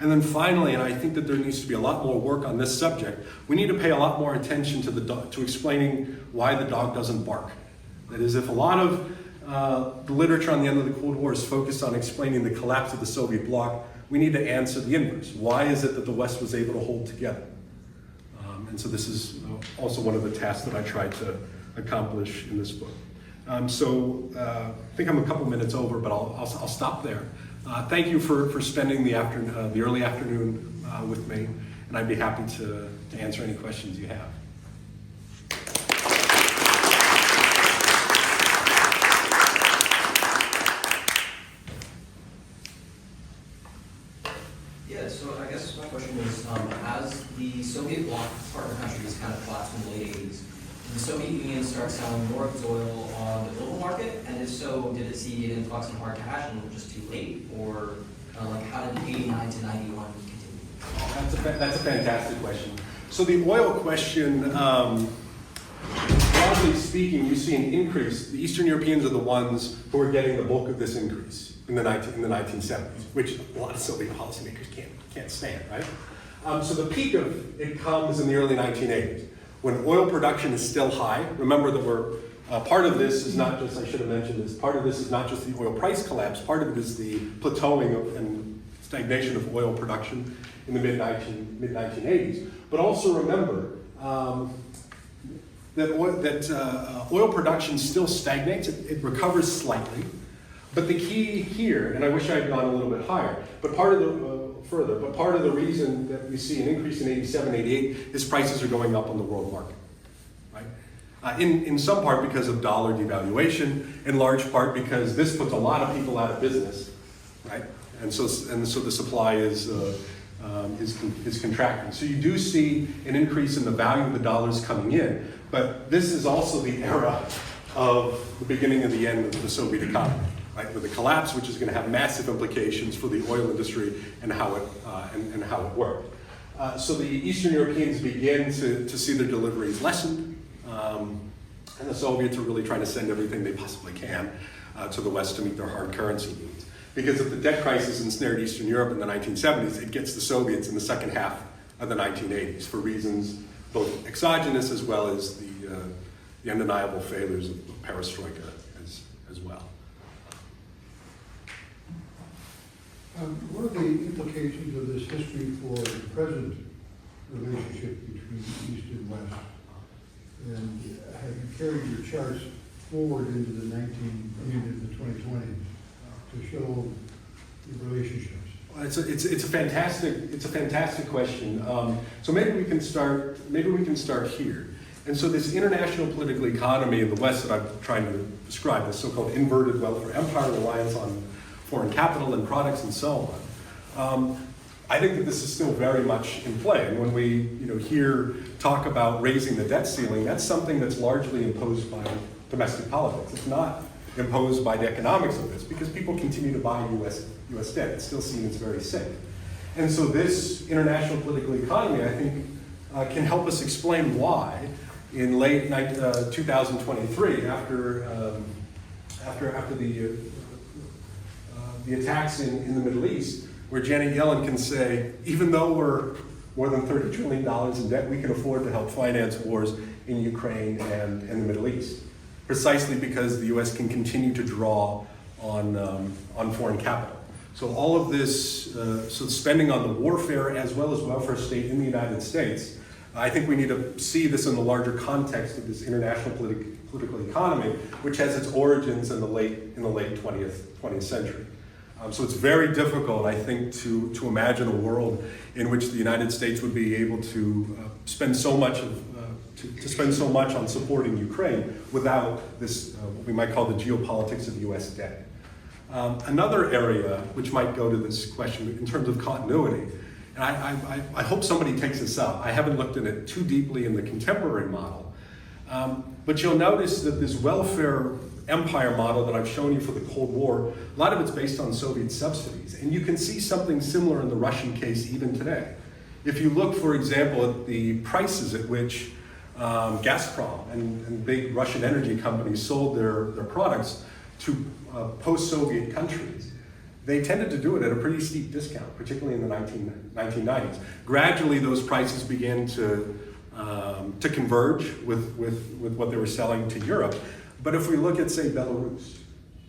And then finally, and I think that there needs to be a lot more work on this subject, we need to pay a lot more attention to explaining why the dog doesn't bark. That is, if a lot of the literature on the end of the Cold War is focused on explaining the collapse of the Soviet bloc, we need to answer the inverse. Why is it that the West was able to hold together? And so this is also one of the tasks that I tried to accomplish in this book. I think I'm a couple minutes over, but I'll stop there. Thank you for spending the early afternoon with me, and I'd be happy to answer any questions you have. Yeah, so I guess my question is, as the Soviet bloc partner countries kind of collapsed in the late 80s, did the Soviet Union start selling more of its oil on the global market? And if so, did it see an influx in hard cash and was just too late? Or how did 89 to 91 continue? That's a fantastic question. So the oil question, broadly speaking, you see an increase. The Eastern Europeans are the ones who are getting the bulk of this increase in the 1970s, which a lot of Soviet policymakers can't stand, right? So the peak of it comes in the early 1980s, when oil production is still high. Remember that part of this is not just, I should have mentioned this, part of this is not just the oil price collapse, part of it is the plateauing and stagnation of oil production in the mid-1980s. But also remember that oil production still stagnates, it recovers slightly. But the key here, and I wish I had gone a little bit higher, but part of the reason that we see an increase in 87, 88 is prices are going up on the world market, right? In some part because of dollar devaluation, in large part because this puts a lot of people out of business, right? And so the supply is contracting. So you do see an increase in the value of the dollars coming in, but this is also the era of the beginning and the end of the Soviet economy. Right, with the collapse, which is going to have massive implications for the oil industry and how it worked. So the Eastern Europeans begin to see their deliveries lessened, and the Soviets are really trying to send everything they possibly can to the West to meet their hard currency needs. Because if the debt crisis ensnared Eastern Europe in the 1970s, it gets the Soviets in the second half of the 1980s for reasons both exogenous as well as the undeniable failures of perestroika as well. What are the implications of this history for the present relationship between East and West? And have you carried your charts forward into the 2020s to show the relationships? Well, it's a fantastic question. So maybe we can start here. And so this international political economy in the West that I'm trying to describe, this so-called inverted welfare empire, reliance on foreign capital and products and so on. I think that this is still very much in play. And when we hear talk about raising the debt ceiling, that's something that's largely imposed by domestic politics. It's not imposed by the economics of this because people continue to buy U.S. debt. It's still seen as very safe. And so this international political economy, I think, can help us explain why in late 2023, after the attacks in the Middle East, where Janet Yellen can say, even though we're more than $30 trillion in debt, we can afford to help finance wars in Ukraine and the Middle East, precisely because the U.S. can continue to draw on foreign capital. So all of this, so spending on the warfare as well as welfare state in the United States, I think we need to see this in the larger context of this international political economy, which has its origins in the late 20th century. So it's very difficult, I think, to imagine a world in which the United States would be able to spend so much on supporting Ukraine without this, what we might call the geopolitics of U.S. debt. Another area which might go to this question in terms of continuity, and I hope somebody takes this up. I haven't looked at it too deeply in the contemporary model, But you'll notice that this welfare empire model that I've shown you for the Cold War, a lot of it's based on Soviet subsidies. And you can see something similar in the Russian case even today. If you look, for example, at the prices at which Gazprom and big Russian energy companies sold their products to post-Soviet countries, they tended to do it at a pretty steep discount, particularly in the 1990s. Gradually, those prices began to converge with what they were selling to Europe. But if we look at, say, Belarus,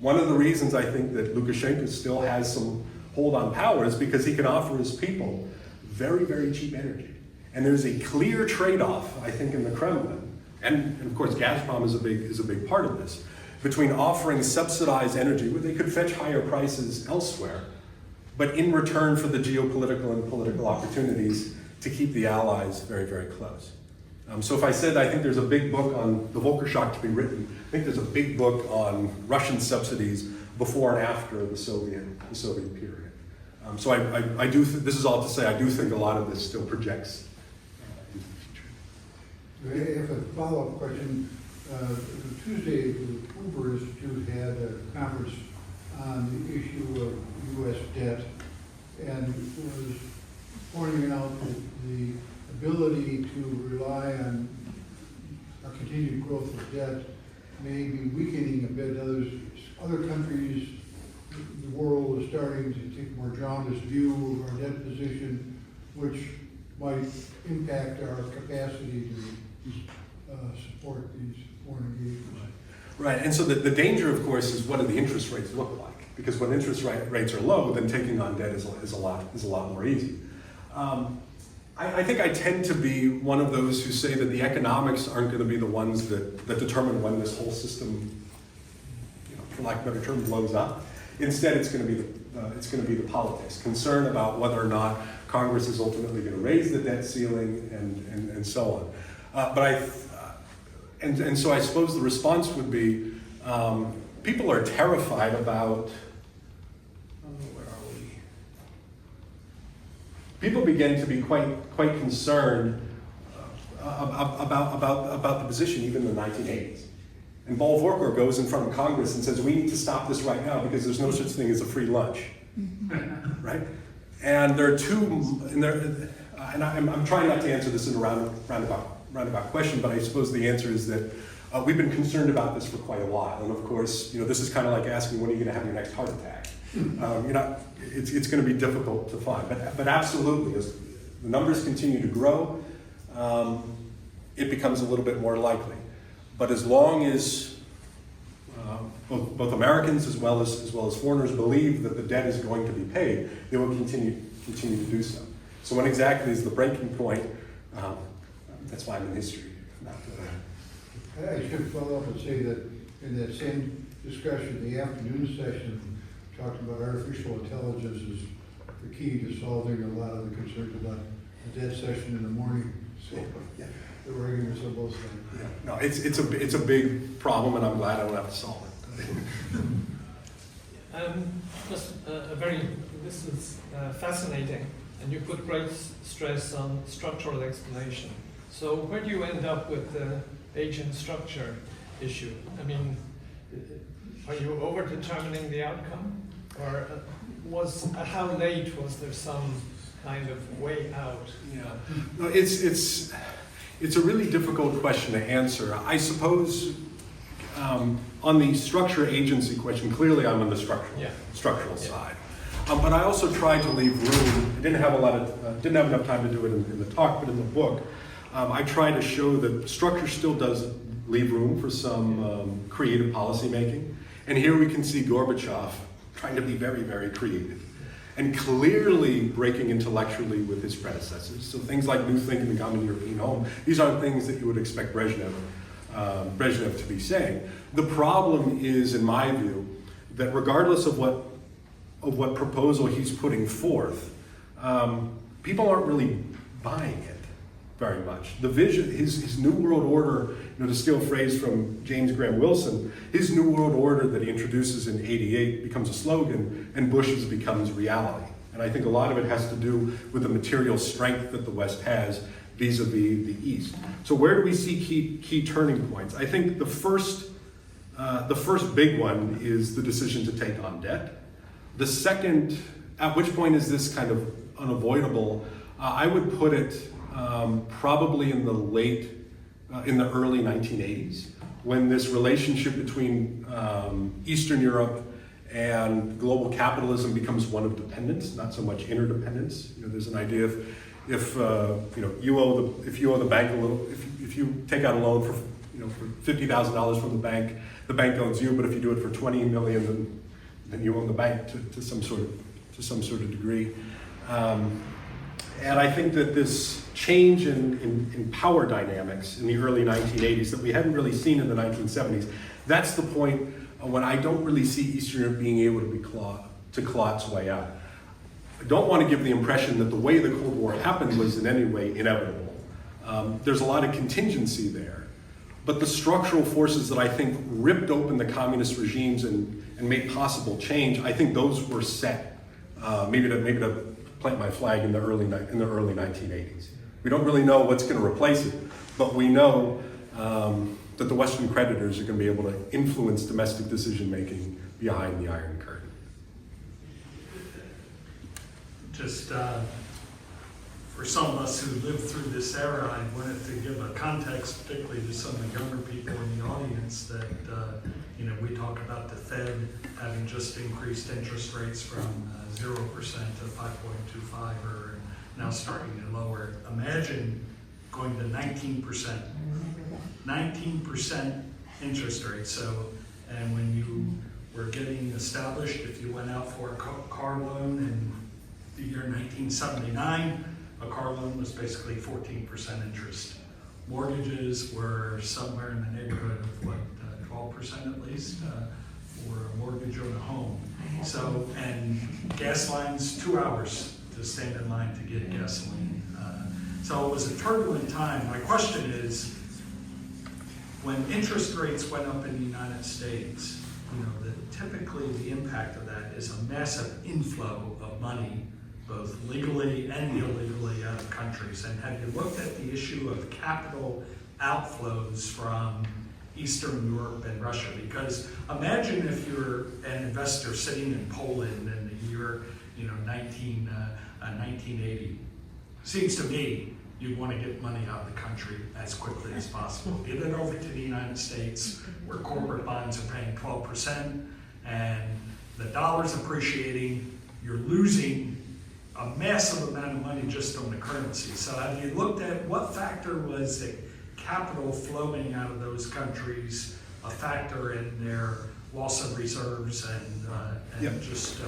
one of the reasons I think that Lukashenko still has some hold on power is because he can offer his people very, very cheap energy. And there's a clear trade-off, I think, in the Kremlin, and of course Gazprom is a big part of this, between offering subsidized energy where they could fetch higher prices elsewhere, but in return for the geopolitical and political opportunities to keep the Allies very, very close. So if I said I think there's a big book on the Volcker shock to be written, I think there's a big book on Russian subsidies before and after the Soviet period. So I do. This is all to say I do think a lot of this still projects into the future. I have a follow-up question. Tuesday, the Hoover Institute had a conference on the issue of U.S. debt and was pointing out that the ability to rely on a continued growth of debt may be weakening a bit. Other countries, the world is starting to take a more jaundiced view of our debt position, which might impact our capacity to support these foreign engagements. Right, and so the danger, of course, is what do the interest rates look like? Because when interest rates are low, then taking on debt is a lot more easy. I think I tend to be one of those who say that the economics aren't going to be the ones that determine when this whole system, for lack of a better term, blows up. Instead, it's going to be the politics, concern about whether or not Congress is ultimately going to raise the debt ceiling and so on. And so I suppose the response would be, people are terrified about, where are we? People begin to be quite concerned about the position even in the 1980s. And Paul Volcker goes in front of Congress and says, we need to stop this right now because there's no such thing as a free lunch, right? And there are and I'm trying not to answer this in a roundabout question, but I suppose the answer is that we've been concerned about this for quite a while. And of course, this is kind of like asking, when are you going to have your next heart attack? It's going to be difficult to find, but absolutely, as the numbers continue to grow, it becomes a little bit more likely. But as long as both Americans as well as foreigners believe that the debt is going to be paid, they will continue to do so. So when exactly is the breaking point? That's why I'm in history. I should follow up and say that in that same discussion, the afternoon session, talked about artificial intelligence as the key to solving a lot of the concerns about the debt session in the morning. So Yeah. the arguments on both sides. Yeah. No, it's a big problem, and I'm glad I don't have to solve it. This is fascinating, and you put great stress on structural explanation. So where do you end up with the age and structure issue? I mean, are you over-determining the outcome? Or how late was there some kind of way out? Yeah, no, it's a really difficult question to answer. I suppose on the structure agency question, clearly I'm on the structural side. But I also tried to leave room. I didn't have enough time to do it in the talk, but in the book, I try to show that structure still does leave room for some creative policy making. And here we can see Gorbachev trying to be very, very creative and clearly breaking intellectually with his predecessors. So things like New Think and the Common European Home, these aren't things that you would expect Brezhnev to be saying. The problem is, in my view, that regardless of what proposal he's putting forth, people aren't really buying it very much. The vision, his New World Order, to steal a phrase from James Graham Wilson, his New World Order that he introduces in '88 becomes a slogan, and Bush's becomes reality. And I think a lot of it has to do with the material strength that the West has vis-a-vis the East. So where do we see key turning points? I think the first big one is the decision to take on debt. The second, at which point is this kind of unavoidable? I would put it probably in the early 1980s, when this relationship between Eastern Europe and global capitalism becomes one of dependence, not so much interdependence. There's an idea if you owe the bank a little, if you take out a loan for $50,000 from the bank owns you. But if you do it for $20 million, then you own the bank to some sort of degree. And I think that this change in power dynamics in the early 1980s that we hadn't really seen in the 1970s, that's the point when I don't really see Eastern Europe being able to claw its way out. I don't want to give the impression that the way the Cold War happened was in any way inevitable. There's a lot of contingency there, but the structural forces that I think ripped open the communist regimes and made possible change, I think those were set. Maybe to plant my flag in the early 1980s. We don't really know what's going to replace it, but we know that the Western creditors are going to be able to influence domestic decision making behind the Iron Curtain. Just for some of us who lived through this era, I wanted to give a context, particularly to some of the younger people in the audience, that we talk about the Fed having just increased interest rates from 0% to 5.25, or now starting to lower. Imagine going to 19%. 19% interest rate. So, and when you were getting established, if you went out for a car loan in the year 1979, a car loan was basically 14% interest. Mortgages were somewhere in the neighborhood of 12% at least for a mortgage on a home. So, and gas lines, 2 hours to stand in line to get gasoline. So it was a turbulent time. My question is, when interest rates went up in the United States, typically the impact of that is a massive inflow of money, both legally and illegally, out of countries. And have you looked at the issue of capital outflows from Eastern Europe and Russia? Because imagine if you're an investor sitting in Poland in the year 1980. Seems to me you'd want to get money out of the country as quickly as possible. Get it over to the United States, where corporate bonds are paying 12%, and the dollar's appreciating. You're losing a massive amount of money just on the currency. So have you looked at what factor was the capital flowing out of those countries a factor in their loss of reserves and just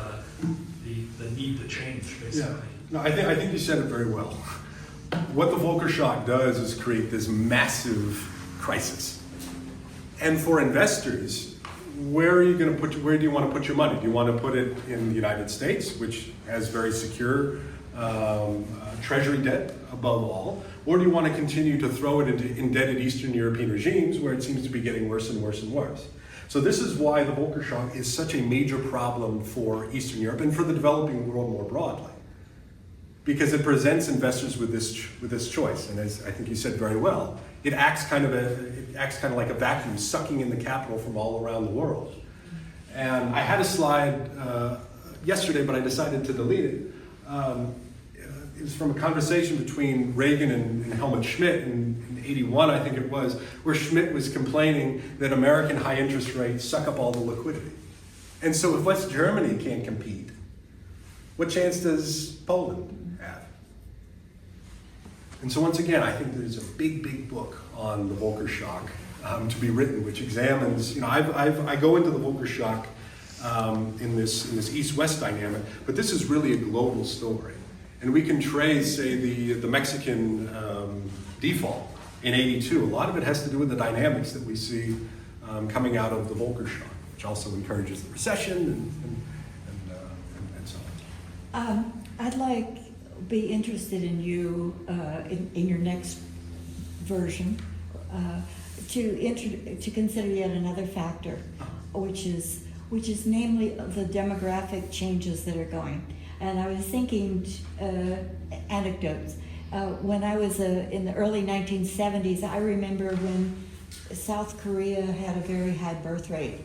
the need to change, basically? Yeah. No, I think you said it very well. What the Volcker shock does is create this massive crisis. And for investors, where do you want to put your money? Do you want to put it in the United States, which has very secure treasury debt above all? Or do you want to continue to throw it into indebted Eastern European regimes where it seems to be getting worse and worse and worse? So this is why the Volcker shock is such a major problem for Eastern Europe and for the developing world more broadly. Because it presents investors with this choice, and as I think you said very well, it acts kind of like a vacuum, sucking in the capital from all around the world. And I had a slide yesterday, but I decided to delete it. It was from a conversation between Reagan and Helmut Schmidt in '81, I think it was, where Schmidt was complaining that American high interest rates suck up all the liquidity. And so if West Germany can't compete, what chance does Poland have? And so once again, I think there's a big, big book on the Volcker shock to be written, which examines, I go into the Volcker shock in this East-West dynamic, but this is really a global story. And we can trace, say, the Mexican default in '82. A lot of it has to do with the dynamics that we see coming out of the Volcker shock, which also encourages the recession and so on. I'd be interested in you in your next version to consider yet another factor, which is namely the demographic changes that are going. And I was thinking anecdotes. When I was in the early 1970s, I remember when South Korea had a very high birth rate,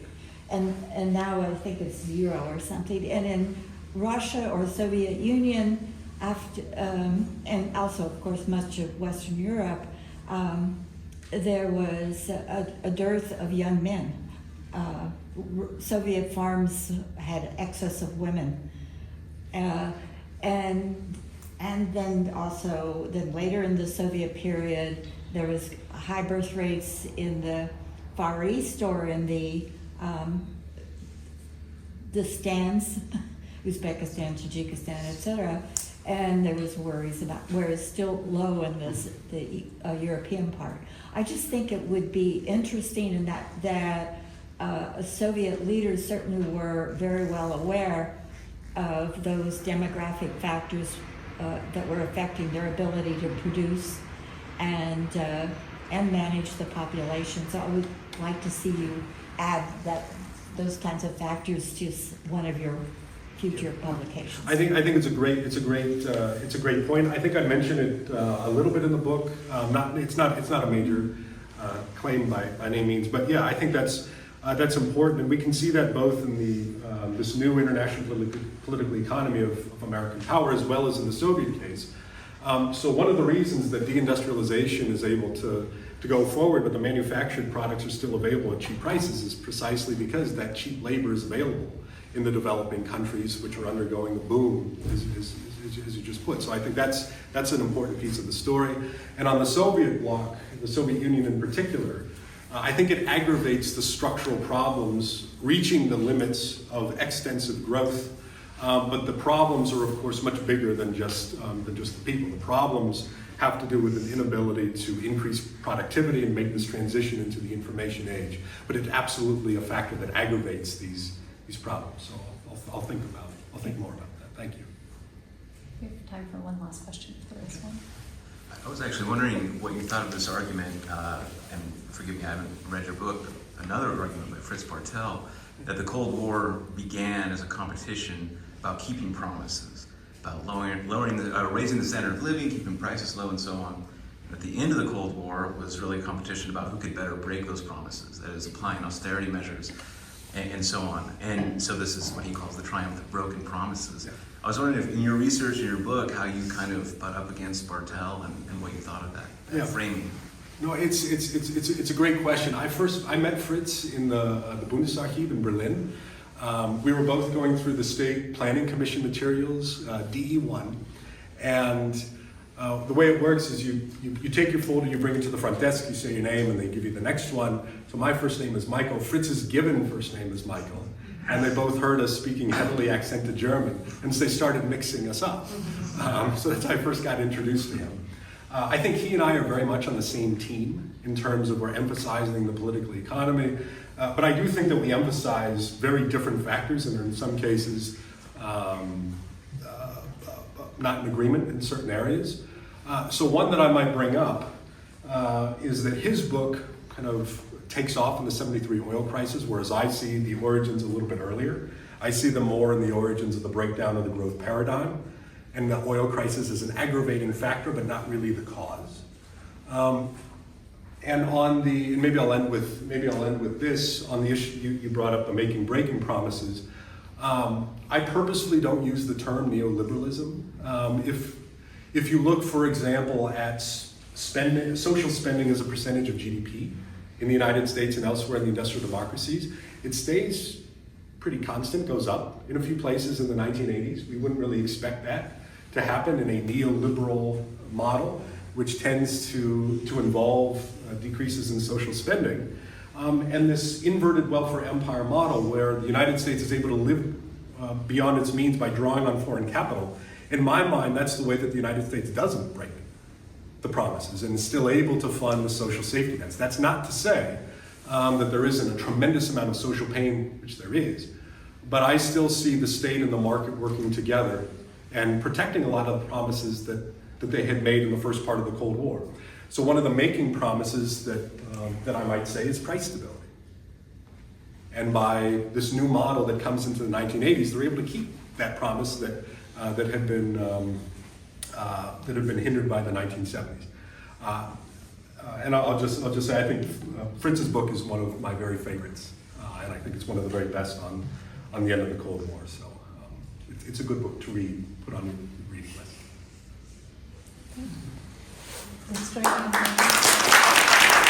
and now I think it's 0 or something. And in Russia or Soviet Union, after and also of course much of Western Europe, there was a dearth of young men. Soviet farms had excess of women, and then also then later in the Soviet period, there was high birth rates in the Far East or in the stands, Uzbekistan, Tajikistan, etc. And there was worries about, whereas still low in the European part. I just think it would be interesting in that Soviet leaders certainly were very well aware of those demographic factors that were affecting their ability to produce and manage the population. So I would like to see you add those kinds of factors to one of your future publications. I think it's a great point. I think I mentioned it a little bit in the book. It's not a major claim by any means, but yeah, I think that's important, and we can see that both in this new international political economy of American power, as well as in the Soviet case. So one of the reasons that deindustrialization is able to go forward, but the manufactured products are still available at cheap prices, is precisely because that cheap labor is available in the developing countries, which are undergoing a boom, as you just put. So I think that's an important piece of the story. And on the Soviet bloc, the Soviet Union in particular, I think it aggravates the structural problems reaching the limits of extensive growth. But the problems are, of course, much bigger than just the people. The problems have to do with an inability to increase productivity and make this transition into the information age. But it's absolutely a factor that aggravates these problems. So I'll think more about that. Thank you. We have time for one last question if there is one. I was actually wondering what you thought of this argument, and forgive me, I haven't read your book, but another argument by Fritz Bartel, that the Cold War began as a competition about keeping promises, about raising the standard of living, keeping prices low, and so on. At the end of the Cold War was really a competition about who could better break those promises, that is, applying austerity measures, and so on. And so this is what he calls the triumph of broken promises. Yeah. I was wondering if in your research, in your book, how you kind of butt up against Bartel and what you thought of that framing. No, it's a great question. I met Fritz in the Bundesarchiv in Berlin. We were both going through the State Planning Commission materials, DE1, and the way it works is you take your folder, you bring it to the front desk, you say your name, and they give you the next one. So my first name is Michael. Fritz's given first name is Michael. And they both heard us speaking heavily accented German, and so they started mixing us up. So that's how I first got introduced to him. I think he and I are very much on the same team in terms of we're emphasizing the political economy, but I do think that we emphasize very different factors, and are in some cases not in agreement in certain areas. So one that I might bring up is that his book kind of takes off in the 73 oil crisis, whereas I see the origins a little bit earlier. I see them more in the origins of the breakdown of the growth paradigm, and the oil crisis is an aggravating factor, but not really the cause. And maybe I'll end with this on the issue you brought up, the making breaking promises. I purposefully don't use the term neoliberalism. If you look, for example, at social spending as a percentage of GDP in the United States and elsewhere in the industrial democracies, it stays pretty constant, goes up in a few places in the 1980s. We wouldn't really expect that to happen in a neoliberal model, which tends to involve decreases in social spending. And this inverted welfare empire model where the United States is able to live beyond its means by drawing on foreign capital. In my mind, that's the way that the United States doesn't break the promises and is still able to fund the social safety nets. That's not to say that there isn't a tremendous amount of social pain, which there is, but I still see the state and the market working together and protecting a lot of the promises that they had made in the first part of the Cold War. So one of the making promises that I might say is price stability. And by this new model that comes into the 1980s, they're able to keep that promise that had been that have been hindered by the 1970s. And I'll just say, I think Fritz's book is one of my very favorites, and I think it's one of the very best on the end of the Cold War. So it's a good book to read, put on your reading list. Let's start.